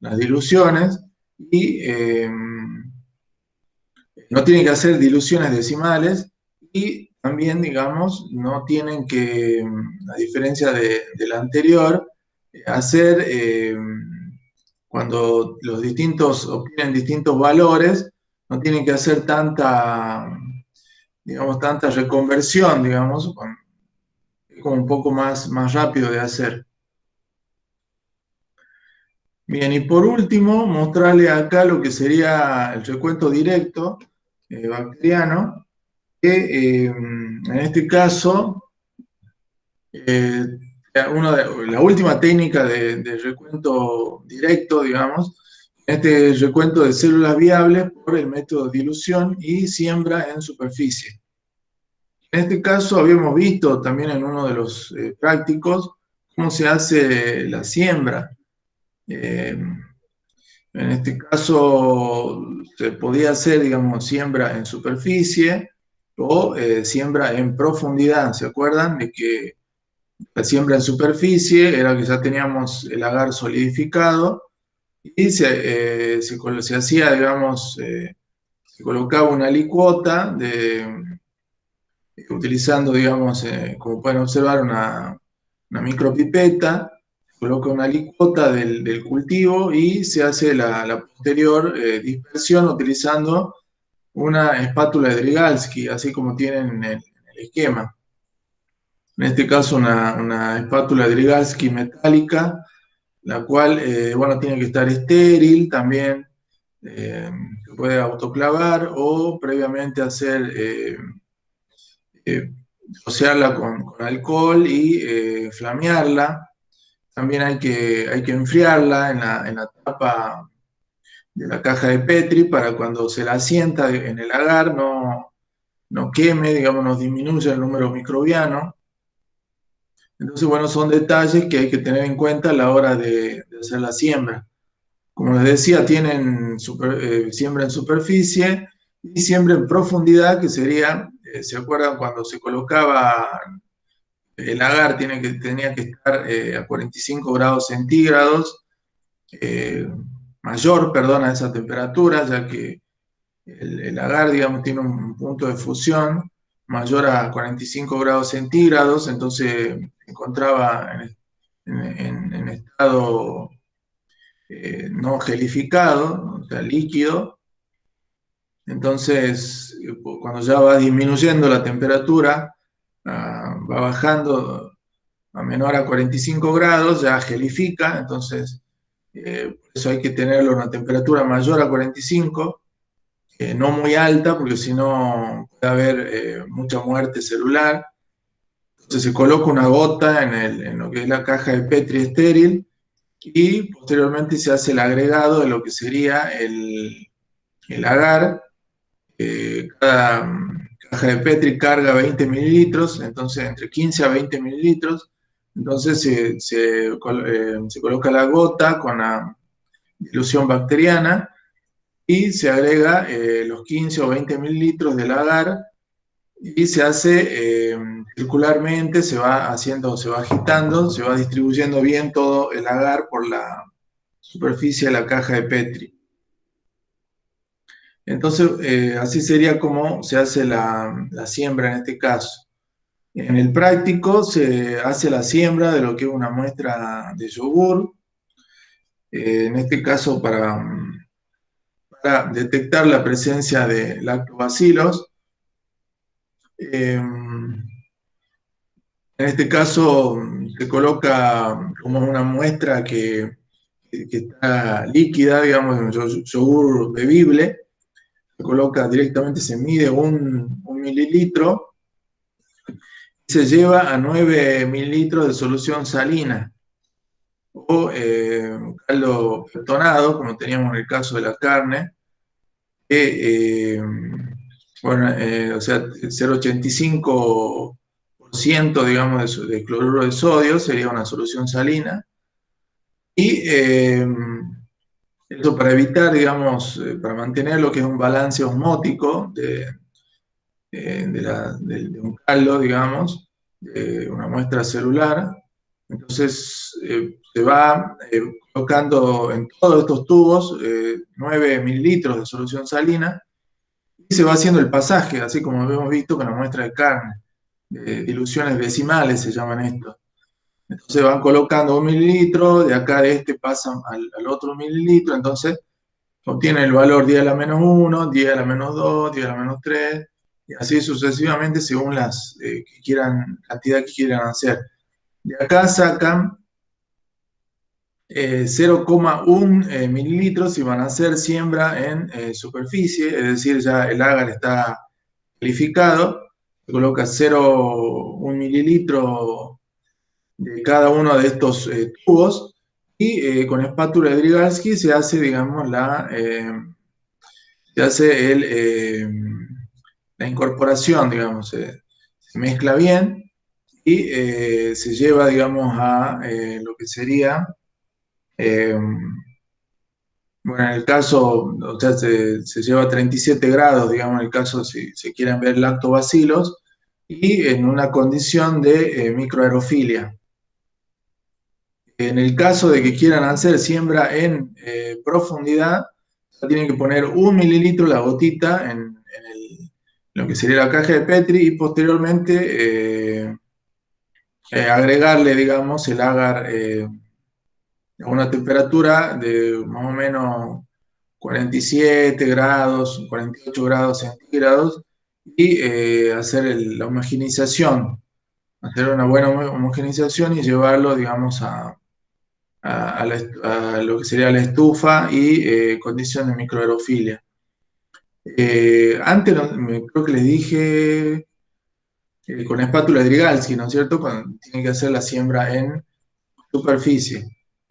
las diluciones, y no tienen que hacer diluciones decimales, y también, digamos, no tienen que, a diferencia de la anterior, hacer, cuando los distintos obtienen distintos valores, no tienen que hacer tanta, digamos, tanta reconversión, digamos, es como un poco más rápido de hacer. Bien, y por último, mostrarle acá lo que sería el recuento directo bacteriano, que en este caso, la última técnica de recuento directo, digamos, este recuento de células viables por el método de dilución y siembra en superficie. En este caso habíamos visto también en uno de los prácticos cómo se hace la siembra. En este caso se podía hacer, digamos, siembra en superficie o siembra en profundidad. ¿Se acuerdan de que la siembra en superficie era que ya teníamos el agar solidificado y se hacía, digamos, se colocaba una licuota utilizando, digamos, como pueden observar, una micropipeta, se coloca una licuota del cultivo y se hace la posterior dispersión utilizando una espátula de Drygalski, así como tienen en el esquema. En este caso una espátula de Drygalski metálica, la cual, bueno, tiene que estar estéril también, se puede autoclavar o previamente hacer, rociarla con alcohol y flamearla. También hay que enfriarla en la tapa de la caja de Petri para cuando se la asienta en el agar no queme, digamos, no disminuya el número microbiano. Entonces, bueno, son detalles que hay que tener en cuenta a la hora de hacer la siembra. Como les decía, tienen siembra en superficie y siembra en profundidad, que sería, ¿se acuerdan cuando se colocaba el agar? Tenía que estar a 45 grados centígrados, mayor, perdón, a esa temperatura, ya que el agar, digamos, tiene un punto de fusión mayor a 45 grados centígrados, entonces se encontraba en estado no gelificado, o sea, líquido. Entonces, cuando ya va disminuyendo la temperatura, va bajando a menor a 45 grados, ya gelifica, entonces por eso hay que tenerlo a una temperatura mayor a 45, no muy alta, porque si no puede haber mucha muerte celular. Entonces se coloca una gota en lo que es la caja de Petri estéril y posteriormente se hace el agregado de lo que sería el agar. Cada caja de Petri carga 20 mililitros, entonces entre 15 a 20 mililitros. Entonces se coloca la gota con la dilución bacteriana y se agrega los 15 o 20 mililitros del agar y se hace circularmente, se va haciendo, se va agitando, se va distribuyendo bien todo el agar por la superficie de la caja de Petri. Entonces, así sería como se hace la siembra en este caso. En el práctico se hace la siembra de lo que es una muestra de yogur, en este caso para detectar la presencia de lactobacilos. En este caso se coloca como una muestra que está líquida, digamos, un yogur bebible. Se coloca directamente, se mide un mililitro y se lleva a 9 mililitros de solución salina o caldo peptonado, como teníamos en el caso de la carne, que, bueno, o sea, 0,85%, digamos, de cloruro de sodio sería una solución salina. Y eso para evitar, digamos, para mantener lo que es un balance osmótico de un caldo, digamos, de una muestra celular. Entonces se va colocando en todos estos tubos 9 mililitros de solución salina y se va haciendo el pasaje, así como hemos visto con la muestra de carne. Diluciones decimales se llaman esto. Entonces van colocando un mililitro, de acá de este pasan al otro mililitro, entonces obtienen el valor 10 a la menos 1, 10 a la menos 2, 10 a la menos 3, y así sucesivamente según las cantidad que quieran hacer. De acá sacan 0,1 mililitros y van a hacer siembra en superficie, es decir, ya el agar está calificado, se coloca 0,1 mililitro de cada uno de estos tubos y con espátula de Drygalski se hace, digamos, se hace la incorporación, digamos, se mezcla bien y se lleva, digamos, a lo que sería, bueno, en el caso, o sea, se lleva a 37 grados, digamos, en el caso si se quieren ver lactobacilos, y en una condición de microaerofilia. En el caso de que quieran hacer siembra en profundidad, tienen que poner 1 mililitro la gotita en lo que sería la caja de Petri y posteriormente agregarle, digamos, el agar a una temperatura de más o menos 47 grados, 48 grados centígrados y hacer la homogenización, hacer una buena homogenización y llevarlo, digamos, a lo que sería la estufa y condición de microaerofilia. Antes creo que les dije con espátula de Drygalski, ¿no es cierto? Cuando tienen que hacer la siembra en superficie.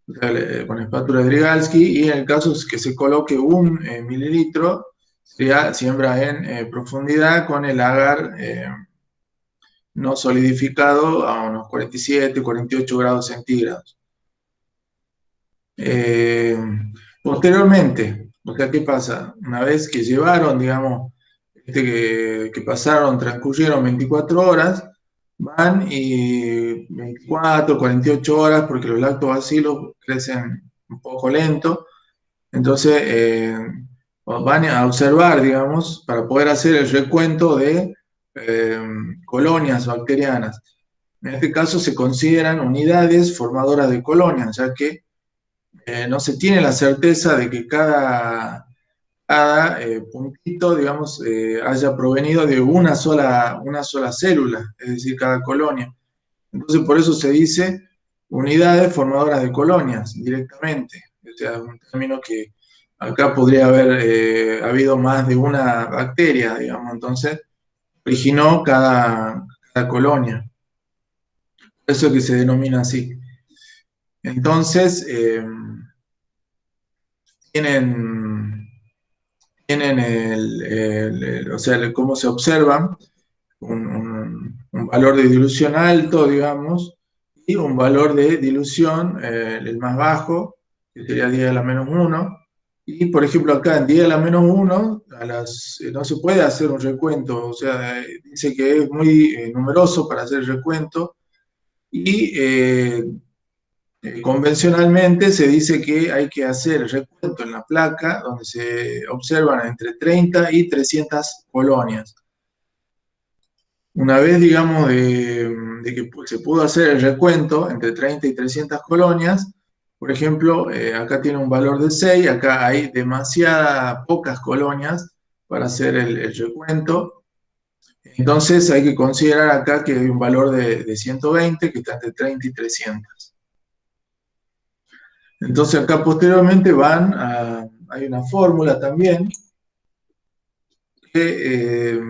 O sea, con espátula de Drygalski y en el caso es que se coloque 1 mililitro, sería siembra en profundidad con el agar no solidificado a unos 47, 48 grados centígrados. Posteriormente, o sea, ¿qué pasa? Una vez que llevaron, digamos, que pasaron, transcurrieron 24 horas, van y 24, 48 horas, porque los lactobacilos crecen un poco lento, entonces van a observar, digamos, para poder hacer el recuento de colonias bacterianas. En este caso se consideran unidades formadoras de colonias, ya que no se tiene la certeza de que cada puntito, digamos, haya provenido de una sola célula, es decir, cada colonia. Entonces, por eso se dice unidades formadoras de colonias directamente. O sea, un término que acá podría haber habido más de una bacteria, digamos, entonces originó cada colonia. Por eso es que se denomina así. Entonces, tienen, tienen o sea, cómo se observan un valor de dilución alto, digamos, y un valor de dilución, el más bajo, que sería 10 a la menos 1. Y, por ejemplo, acá en 10 a la menos 1, no se puede hacer un recuento, o sea, dice que es muy numeroso para hacer el recuento, y convencionalmente se dice que hay que hacer el recuento en la placa, donde se observan entre 30 y 300 colonias. Una vez, digamos, de que se pudo hacer el recuento entre 30 y 300 colonias, por ejemplo, acá tiene un valor de 6, acá hay demasiadas pocas colonias para hacer el recuento. Entonces hay que considerar acá que hay un valor de 120 que está entre 30 y 300. Entonces acá posteriormente hay una fórmula también que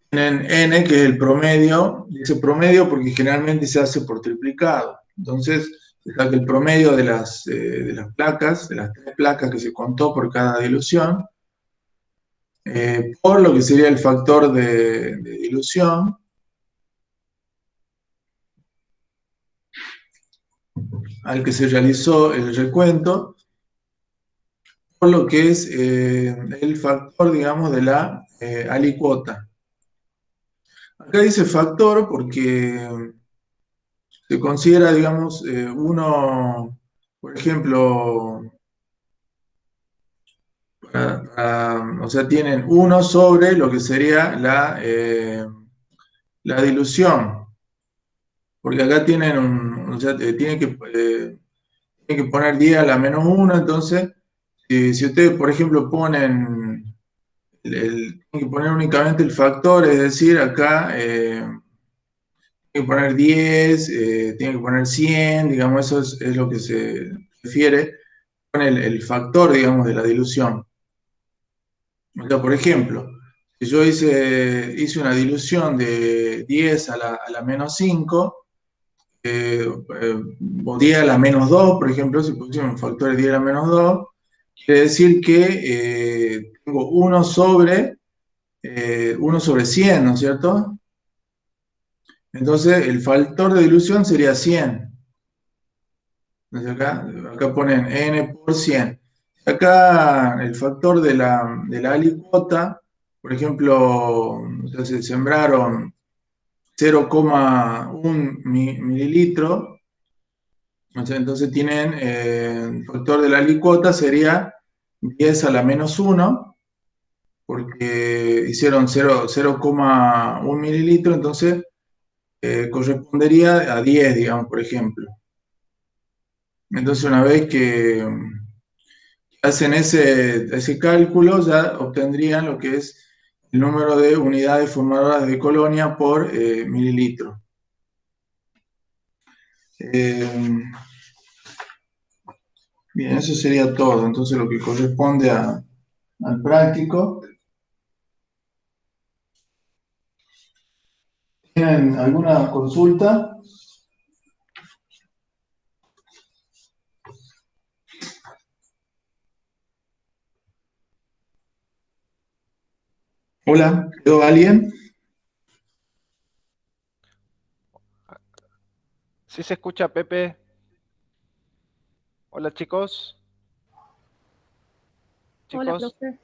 tienen n, que es el promedio. Dice promedio porque generalmente se hace por triplicado. Entonces, se saca el promedio de las placas, de las 3 placas que se contó por cada dilución, por lo que sería el factor de dilución, al que se realizó el recuento, por lo que es el factor, digamos, de la alicuota. Acá dice factor porque se considera, digamos, por ejemplo, o sea, tienen 1 sobre lo que sería la dilución, porque acá tienen o sea, tienen que poner 10 a la menos 1, entonces, si ustedes, por ejemplo, tienen que poner únicamente el factor, es decir, acá tienen que poner 10, tienen que poner 100, digamos, eso es lo que se refiere con el factor, digamos, de la dilución. O sea, por ejemplo, si yo hice una dilución de 10 a la menos 5, o 10 a la menos 2, por ejemplo, si pusiera un factor de 10 a la menos 2, quiere decir que tengo 1 sobre 100, ¿no es cierto? Entonces, el factor de dilución sería 100. Entonces, acá ponen n por 100. Acá el factor de la alicuota, por ejemplo, entonces sembraron 0,1 mililitro, entonces tienen el factor de la alicuota sería 10 a la menos 1, porque hicieron 0,1 mililitro, entonces correspondería a 10, digamos, por ejemplo. Entonces, una vez que hacen ese cálculo, ya obtendrían lo que es el número de unidades formadoras de colonia por mililitro. Bien, eso sería todo. Entonces, lo que corresponde al práctico. ¿Tienen alguna consulta? Hola, ¿quedó alguien? ¿Sí se escucha, Pepe? Hola, chicos. Hola, Chicos, profe.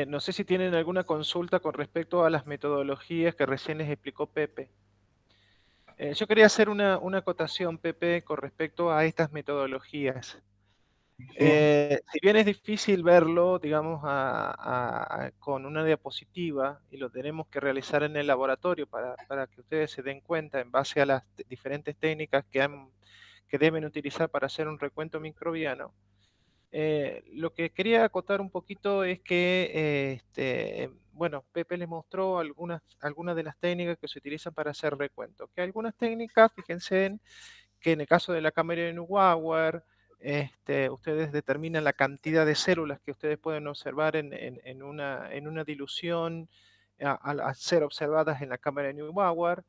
no sé si tienen alguna consulta con respecto a las metodologías que recién les explicó Pepe. Yo quería hacer una acotación, Pepe, con respecto a estas metodologías. Si bien es difícil verlo, digamos, con una diapositiva, y lo tenemos que realizar en el laboratorio para que ustedes se den cuenta en base a las diferentes técnicas que deben utilizar para hacer un recuento microbiano. Lo que quería acotar un poquito es que, bueno, Pepe les mostró algunas de las técnicas que se utilizan para hacer recuento. Que algunas técnicas, fíjense que en el caso de la cámara de Neubauer, ustedes determinan la cantidad de células que ustedes pueden observar en una dilución al ser observadas en la cámara de Neubauer.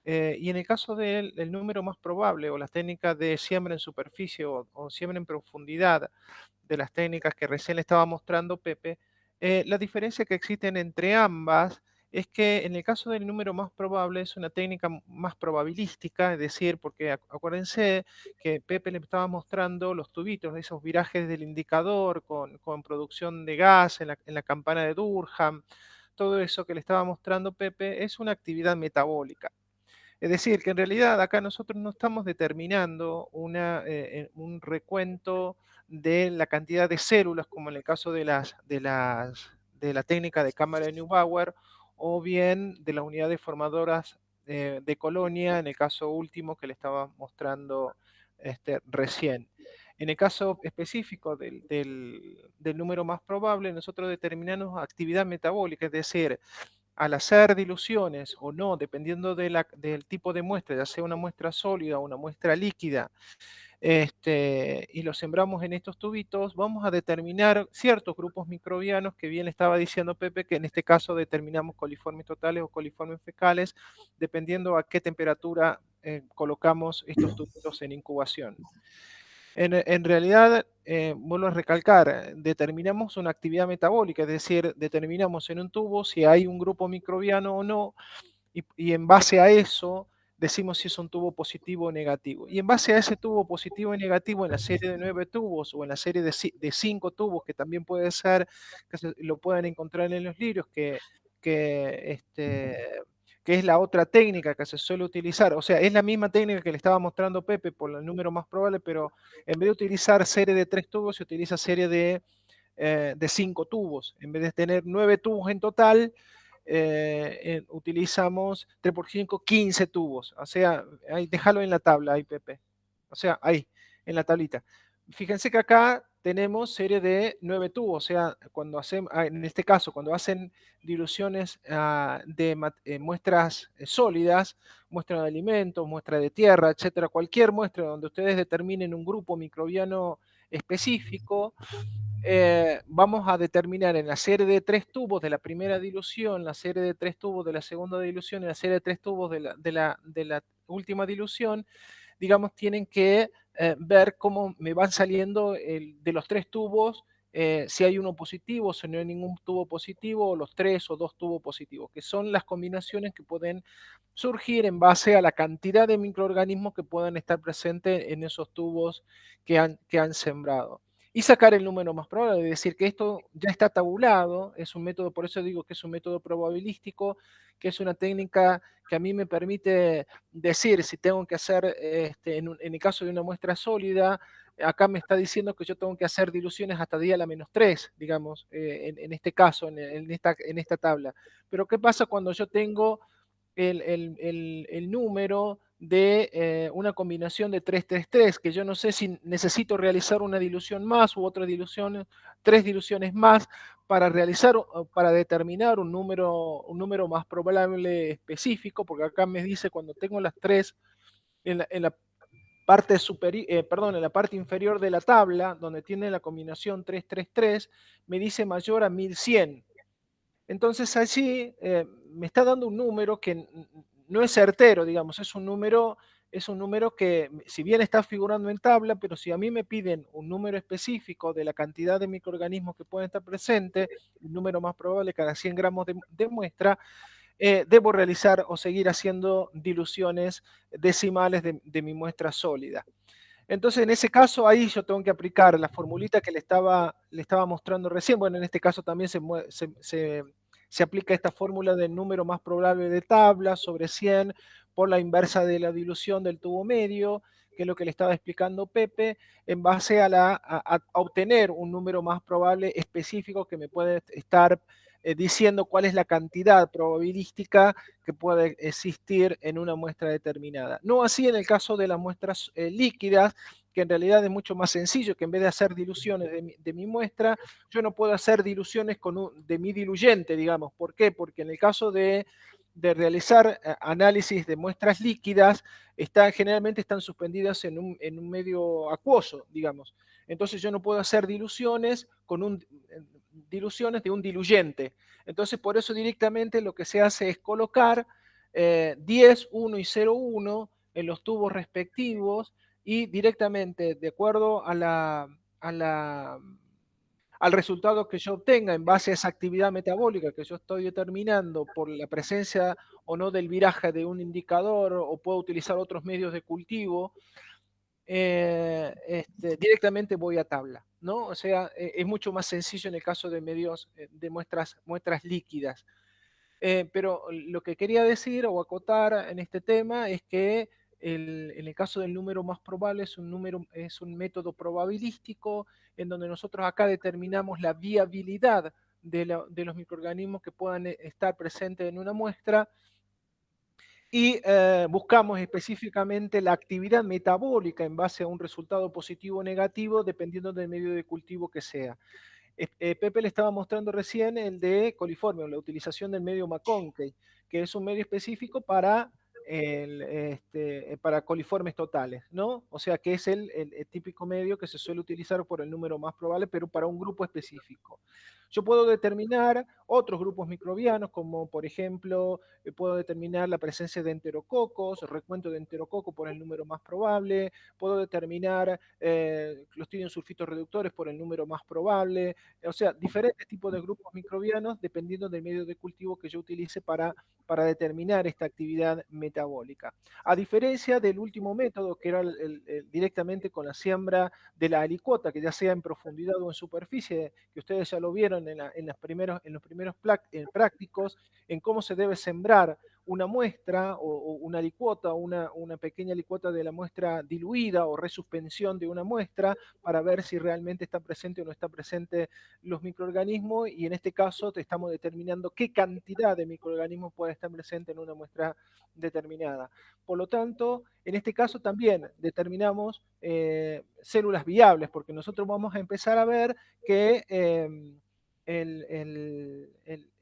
Y en el caso del número más probable o las técnicas de siembra en superficie o siembra en profundidad, de las técnicas que recién le estaba mostrando Pepe, la diferencia que existen entre ambas es que en el caso del número más probable es una técnica más probabilística, es decir, porque acuérdense que Pepe le estaba mostrando los tubitos, esos virajes del indicador con producción de gas en la campana de Durham, todo eso que le estaba mostrando Pepe es una actividad metabólica. Es decir, que en realidad acá nosotros no estamos determinando un recuento de la cantidad de células, como en el caso de la técnica de cámara de Neubauer, o bien de las unidades formadoras de colonia, en el caso último que le estaba mostrando recién. En el caso específico del número más probable, nosotros determinamos actividad metabólica, es decir, al hacer diluciones o no, dependiendo del tipo de muestra, ya sea una muestra sólida o una muestra líquida, y lo sembramos en estos tubitos, vamos a determinar ciertos grupos microbianos, que bien estaba diciendo Pepe, que en este caso determinamos coliformes totales o coliformes fecales, dependiendo a qué temperatura colocamos estos tubitos en incubación. En realidad, vuelvo a recalcar, determinamos una actividad metabólica, es decir, determinamos en un tubo si hay un grupo microbiano o no, y en base a eso decimos si es un tubo positivo o negativo. Y en base a ese tubo positivo y negativo, en la serie de 9 tubos o en la serie de 5 tubos, que también puede ser, que lo pueden encontrar en los libros, que, que es la otra técnica que se suele utilizar. O sea, es la misma técnica que le estaba mostrando Pepe por el número más probable, pero en vez de utilizar serie de 3 tubos, se utiliza serie de 5 tubos. En vez de tener 9 tubos en total, utilizamos 3 por 5, 15 tubos. O sea, ahí, déjalo en la tabla, ahí, Pepe. O sea, ahí, en la tablita. Fíjense que acá tenemos serie de 9 tubos. O sea, cuando hacemos, en este caso, cuando hacen diluciones de muestras sólidas, muestra de alimentos, muestra de tierra, etcétera, cualquier muestra donde ustedes determinen un grupo microbiano específico, vamos a determinar en la serie de 3 tubos de la primera dilución, la serie de 3 tubos de la segunda dilución y la serie de 3 tubos de la última dilución, digamos, tienen que ver cómo me van saliendo de los 3 tubos, si hay uno positivo, si no hay ningún tubo positivo, o los 3 o 2 tubos positivos, que son las combinaciones que pueden surgir en base a la cantidad de microorganismos que puedan estar presentes en esos tubos que han sembrado. Y sacar el número más probable, es decir, que esto ya está tabulado, es un método, por eso digo que es un método probabilístico, que es una técnica que a mí me permite decir si tengo que hacer, en el caso de una muestra sólida, acá me está diciendo que yo tengo que hacer diluciones hasta día a la -3, digamos, en este caso, en esta tabla. Pero ¿qué pasa cuando yo tengo el número de una combinación de 3-3-3, que yo no sé si necesito realizar una dilución más u otra dilución, 3 diluciones más para para determinar un número más probable específico, porque acá me dice cuando tengo las 3 en la parte perdón, en la parte inferior de la tabla, donde tiene la combinación 3-3-3, me dice mayor a 1100. Entonces allí me está dando un número que no es certero, digamos, es un número que, si bien está figurando en tabla, pero si a mí me piden un número específico de la cantidad de microorganismos que pueden estar presentes, un número más probable cada 100 gramos de muestra, debo realizar o seguir haciendo diluciones decimales de mi muestra sólida. Entonces, en ese caso, ahí yo tengo que aplicar la formulita que le estaba mostrando recién. Bueno, en este caso también se aplica esta fórmula del número más probable de tabla sobre 100 por la inversa de la dilución del tubo medio, que es lo que le estaba explicando Pepe, en base a obtener un número más probable específico que me puede estar diciendo cuál es la cantidad probabilística que puede existir en una muestra determinada. No así en el caso de las muestras líquidas, que en realidad es mucho más sencillo, que en vez de hacer diluciones de mi muestra, yo no puedo hacer diluciones de mi diluyente, digamos. ¿Por qué? Porque en el caso de realizar análisis de muestras líquidas, generalmente están suspendidas en un medio acuoso, digamos. Entonces yo no puedo hacer diluciones de un diluyente. Entonces por eso directamente lo que se hace es colocar 10, 1 y 0,1 en los tubos respectivos y directamente, de acuerdo al resultado que yo obtenga en base a esa actividad metabólica que yo estoy determinando por la presencia o no del viraje de un indicador, o puedo utilizar otros medios de cultivo, directamente voy a tabla, ¿no? O sea, es mucho más sencillo en el caso de medios, de muestras líquidas. Pero lo que quería decir o acotar en este tema es que en el caso del número más probable es un método probabilístico en donde nosotros acá determinamos la viabilidad de los microorganismos que puedan estar presentes en una muestra y buscamos específicamente la actividad metabólica en base a un resultado positivo o negativo dependiendo del medio de cultivo que sea. Pepe le estaba mostrando recién el de coliforme, la utilización del medio McConkey, que es un medio específico para coliformes totales, ¿no? O sea que es el típico medio que se suele utilizar por el número más probable, pero para un grupo específico. Yo puedo determinar otros grupos microbianos, como por ejemplo, puedo determinar la presencia de enterococos, el recuento de enterococos por el número más probable, puedo determinar Clostridium sulfito reductores por el número más probable, o sea, diferentes tipos de grupos microbianos dependiendo del medio de cultivo que yo utilice para determinar esta actividad metabólica. A diferencia del último método, que era directamente con la siembra de la alicota, que ya sea en profundidad o en superficie, que ustedes ya lo vieron en los primeros prácticos, en cómo se debe sembrar una muestra o una alicota, una pequeña alicota de la muestra diluida o resuspensión de una muestra para ver si realmente está presente o no está presente los microorganismos, y en este caso te estamos determinando qué cantidad de microorganismos puede estar presente en una muestra determinada. Por lo tanto, en este caso también determinamos células viables, porque nosotros vamos a empezar a ver que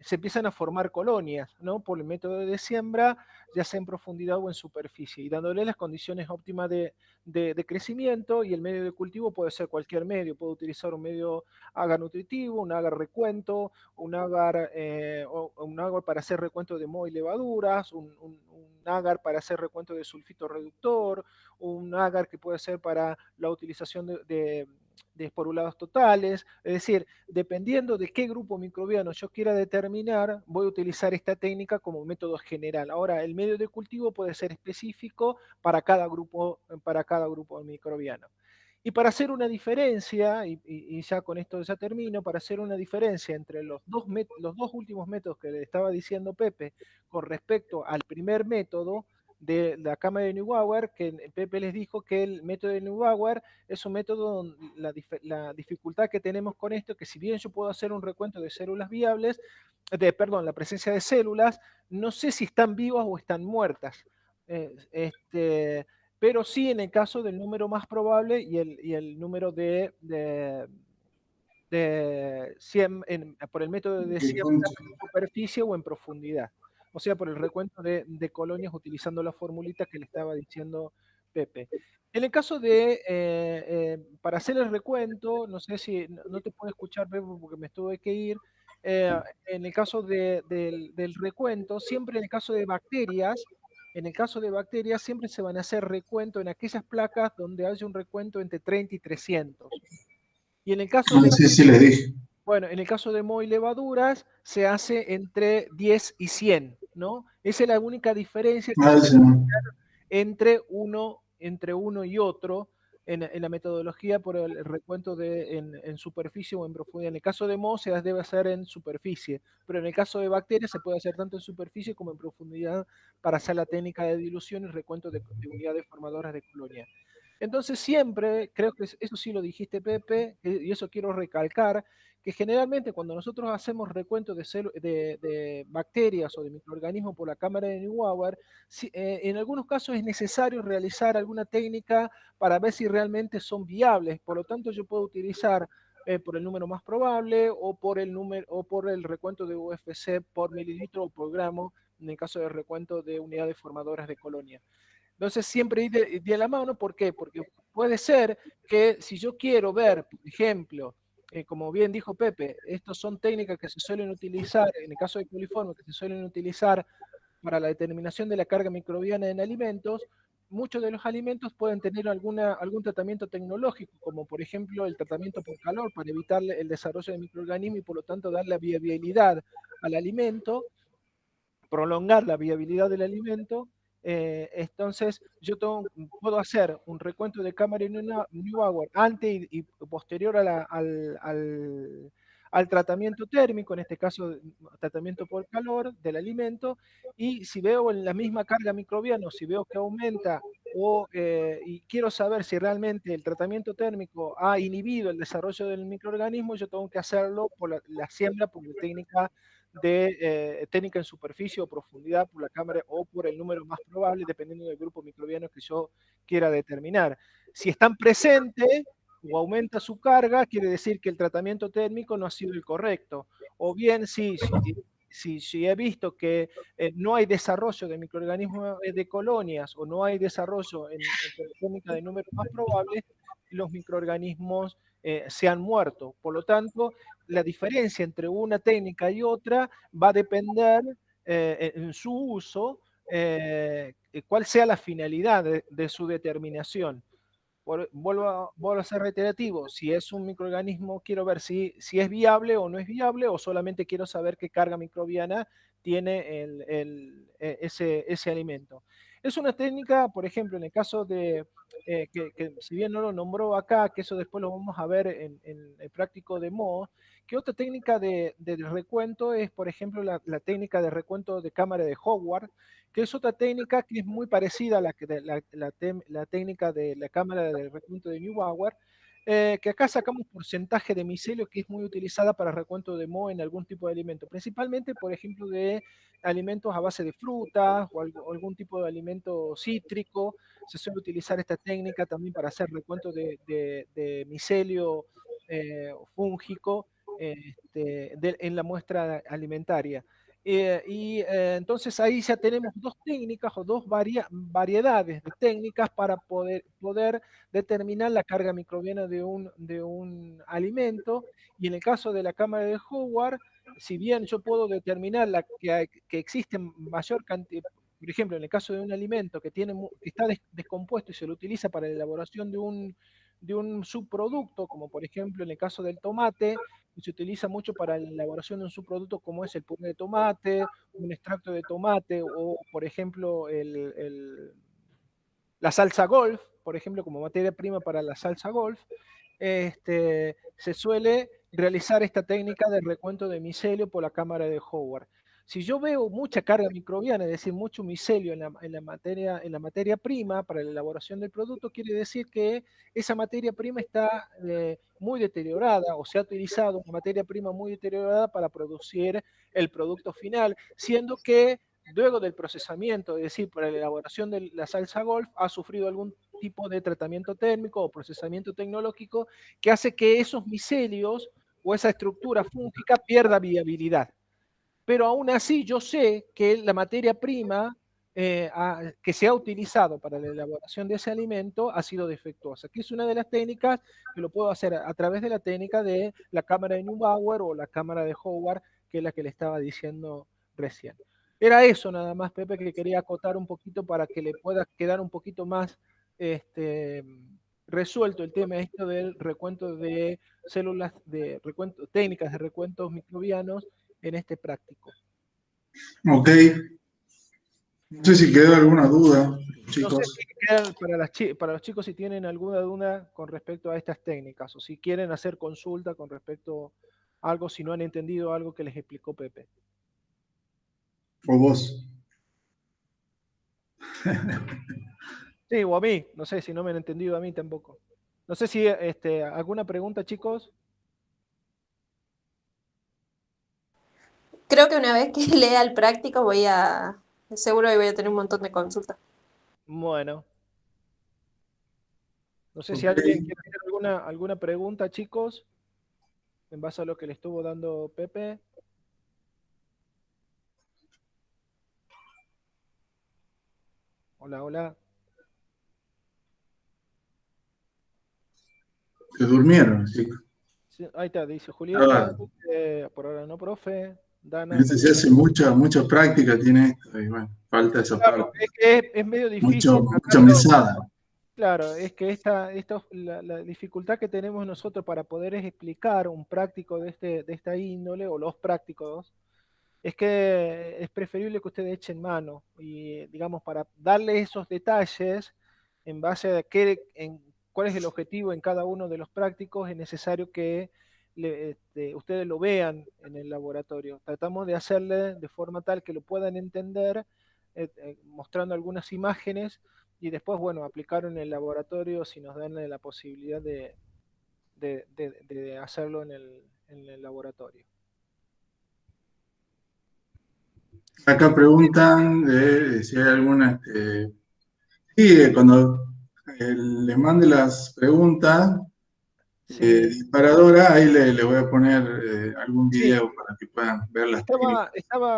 se empiezan a formar colonias, ¿no? Por el método de siembra, ya sea en profundidad o en superficie, y dándole las condiciones óptimas de crecimiento, y el medio de cultivo puede ser cualquier medio, puedo utilizar un medio agar nutritivo, un agar recuento, un agar para hacer recuento de moho y levaduras, un agar para hacer recuento de sulfito reductor, un agar que puede ser para la utilización de esporulados totales. Es decir, dependiendo de qué grupo microbiano yo quiera determinar, voy a utilizar esta técnica como método general. Ahora, el medio de cultivo puede ser específico para cada grupo microbiano. Y para hacer una diferencia, y ya con esto ya termino, para hacer una diferencia entre los dos últimos métodos que le estaba diciendo Pepe con respecto al primer método de la cámara de Neubauer, que Pepe les dijo que el método de Neubauer es un método donde la dificultad que tenemos con esto, que si bien yo puedo hacer un recuento de células viables, la presencia de células, no sé si están vivas o están muertas. Pero sí en el caso del número más probable y el número por el método de siembra en superficie o en profundidad. O sea, por el recuento de colonias utilizando la formulita que le estaba diciendo Pepe. En el caso para hacer el recuento, no sé si, no te puedo escuchar, Pepe, porque me tuve que ir. En el caso del recuento, siempre en el caso de bacterias, siempre se van a hacer recuento en aquellas placas donde haya un recuento entre 30 y 300. Y en el caso de, Sí, les dije. bueno, en el caso de moho y levaduras, se hace entre 10 y 100, ¿no? Esa es la única diferencia que se Sí. puede hacer entre uno y otro en la metodología por el recuento en superficie o en profundidad. En el caso de moho se debe hacer en superficie, pero en el caso de bacterias se puede hacer tanto en superficie como en profundidad para hacer la técnica de dilución y recuento de unidades formadoras de colonia. Entonces siempre, creo que eso sí lo dijiste Pepe, y eso quiero recalcar, que generalmente cuando nosotros hacemos recuento de bacterias o de microorganismos por la cámara de Neubauer, en algunos casos es necesario realizar alguna técnica para ver si realmente son viables. Por lo tanto, yo puedo utilizar por el número más probable o por el recuento de UFC por mililitro o por gramo, en el caso del recuento de unidades formadoras de colonia. Entonces siempre ir de la mano, ¿por qué? Porque puede ser que si yo quiero ver, por ejemplo, como bien dijo Pepe, estas son técnicas que se suelen utilizar, en el caso de coliformes, que se suelen utilizar para la determinación de la carga microbiana en alimentos. Muchos de los alimentos pueden tener algún tratamiento tecnológico, como por ejemplo el tratamiento por calor, para evitar el desarrollo de microorganismos y por lo tanto dar la viabilidad al alimento, prolongar la viabilidad del alimento. Entonces, puedo hacer un recuento de cámara Neubauer antes y posterior al tratamiento térmico, en este caso tratamiento por calor del alimento, y si veo en la misma carga microbiana, o si veo que aumenta, y quiero saber si realmente el tratamiento térmico ha inhibido el desarrollo del microorganismo, yo tengo que hacerlo por la siembra, por la técnica en superficie o profundidad por la cámara o por el número más probable, dependiendo del grupo microbiano que yo quiera determinar. Si están presentes o aumenta su carga, quiere decir que el tratamiento térmico no ha sido el correcto. O bien, si he visto que no hay desarrollo de microorganismos de colonias o no hay desarrollo en la técnica de números más probables, los microorganismos se han muerto. Por lo tanto, la diferencia entre una técnica y otra va a depender en su uso, cuál sea la finalidad de su determinación. Vuelvo a ser reiterativo, si es un microorganismo, quiero ver si es viable o no es viable, o solamente quiero saber qué carga microbiana tiene ese alimento. Es una técnica, por ejemplo, en el caso de, que si bien no lo nombró acá, que eso después lo vamos a ver en el práctico de Mo, que otra técnica de recuento es, por ejemplo, la técnica de recuento de cámara de Howard, que es otra técnica que es muy parecida a la técnica de la cámara de recuento de Neubauer, que acá sacamos porcentaje de micelio, que es muy utilizada para recuento de Mohs en algún tipo de alimento, principalmente, por ejemplo, de alimentos a base de frutas o algún tipo de alimento cítrico. Se suele utilizar esta técnica también para hacer recuento de micelio fúngico en la muestra alimentaria. Entonces ahí ya tenemos dos técnicas o dos variedades de técnicas para poder determinar la carga microbiana de un alimento. Y en el caso de la cámara de Howard, si bien yo puedo determinar que existe mayor cantidad, por ejemplo, en el caso de un alimento que está descompuesto y se lo utiliza para la elaboración de un subproducto, como por ejemplo en el caso del tomate, que se utiliza mucho para la elaboración de un subproducto como es el puré de tomate, un extracto de tomate o, por ejemplo, la salsa golf, por ejemplo, como materia prima para la salsa golf, se suele realizar esta técnica de recuento de micelio por la cámara de Howard. Si yo veo mucha carga microbiana, es decir, mucho micelio en la materia prima para la elaboración del producto, quiere decir que esa materia prima está muy deteriorada o se ha utilizado una materia prima muy deteriorada para producir el producto final, siendo que luego del procesamiento, es decir, para la elaboración de la salsa golf, ha sufrido algún tipo de tratamiento térmico o procesamiento tecnológico que hace que esos micelios o esa estructura fúngica pierda viabilidad. Pero aún así yo sé que la materia prima que se ha utilizado para la elaboración de ese alimento ha sido defectuosa, que es una de las técnicas que lo puedo hacer a través de la técnica de la cámara de Neubauer o la cámara de Howard, que es la que le estaba diciendo recién. Era eso nada más, Pepe, que quería acotar un poquito para que le pueda quedar un poquito más resuelto el tema esto del recuento de células, técnicas de recuentos microbianos en este práctico. Ok. No sé si quedó alguna duda, chicos. No sé si quedan para los chicos si tienen alguna duda con respecto a estas técnicas o si quieren hacer consulta con respecto a algo, si no han entendido algo que les explicó Pepe. O vos. Sí, o a mí, no sé si no me han entendido a mí tampoco. No sé si alguna pregunta, chicos. Creo que una vez que lea el práctico seguro que voy a tener un montón de consultas. Bueno, no sé si Ok. alguien quiere hacer alguna pregunta, chicos, en base a lo que le estuvo dando Pepe. Hola, hola. Se durmieron, chicos. Sí, ahí está, dice Julieta, Ah, por ahora no, profe. Dana, este se hace mucha práctica, tiene esto, y bueno, falta esa claro, parte. es que es medio difícil Mucha sacarlo. mesada. Claro, es que la dificultad que tenemos nosotros para poder explicar un práctico de esta índole, o los prácticos, es que es preferible que ustedes echen mano y, digamos, para darle esos detalles en base a cuál es el objetivo en cada uno de los prácticos, es necesario que ustedes lo vean en el laboratorio. Tratamos de hacerle de forma tal que lo puedan entender, mostrando algunas imágenes y después, bueno, aplicarlo en el laboratorio si nos dan la posibilidad de hacerlo en el laboratorio. Acá preguntan de si hay alguna, sí, cuando les mande las preguntas, Sí, disparadora, ahí le voy a poner algún sí. video para que puedan ver las técnicas.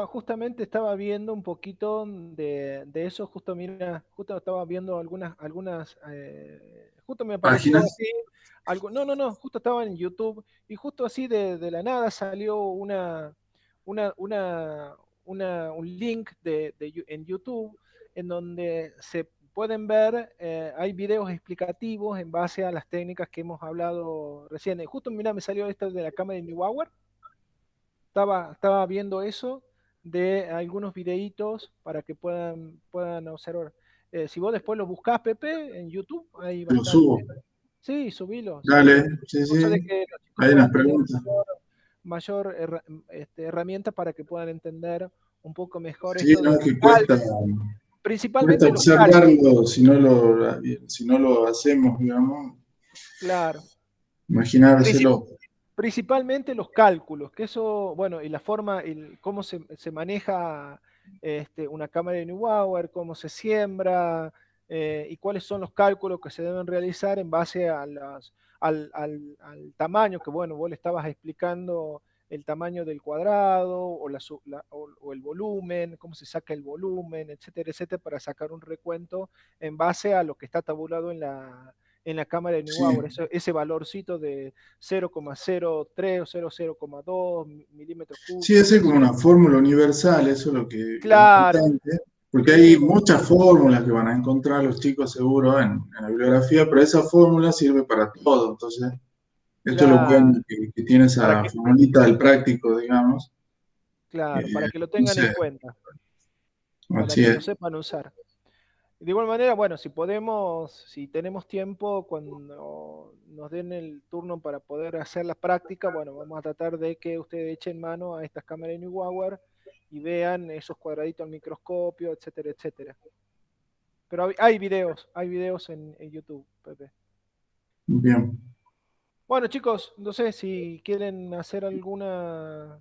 Justamente estaba viendo un poquito de eso, justo mira, justo estaba viendo justo me apareció Páginas. así, no, justo estaba en YouTube y justo así de la nada salió una, una, un link en YouTube en donde se pueden ver, hay videos explicativos en base a las técnicas que hemos hablado recién. Justo mira, me salió esta de la cámara de Neubauer. Estaba viendo eso de algunos videitos para que puedan observar. Si vos después lo buscás, Pepe, en YouTube, ahí va a Lo estar. subo. Sí, subilo, Dale, subilo. sí, Cosa de sí. que los chicos Hay unas puedan tener preguntas. herramientas para que puedan entender un poco mejor Sí, esto de no, los que cálculos, cuesta principalmente los cálculos, observarlo si no lo hacemos, digamos. claro. Imaginárselo. Principalmente los cálculos, que eso, bueno, y la forma, cómo se maneja una cámara de Neubauer, cómo se siembra, y cuáles son los cálculos que se deben realizar en base a al tamaño, que bueno, vos le estabas explicando el tamaño del cuadrado o el volumen, cómo se saca el volumen, etcétera, etcétera, para sacar un recuento en base a lo que está tabulado en la cámara de Sí, Neubauer, ese valorcito de 0,03 o 0,2 milímetros sí, esa es cúbicos. como una fórmula universal, eso es lo Claro, importante, porque hay eso, muchas fórmulas que van a encontrar los chicos seguro en la bibliografía, pero esa fórmula sirve para todo, entonces esto es lo claro, bueno que tiene para esa que, formulita del práctico, digamos. claro, para que lo No tengan en sé, cuenta, para así que lo es. sepan usar. De igual manera, bueno, si tenemos tiempo, cuando nos den el turno para poder hacer la práctica, bueno, vamos a tratar de que ustedes echen mano a estas cámaras de Neubauer y vean esos cuadraditos al microscopio, etcétera, etcétera. Pero hay videos en YouTube, Pepe. Bien, Bueno, chicos, no sé si quieren hacer alguna...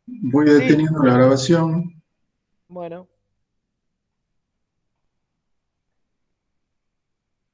voy Sí, deteniendo la grabación. bueno.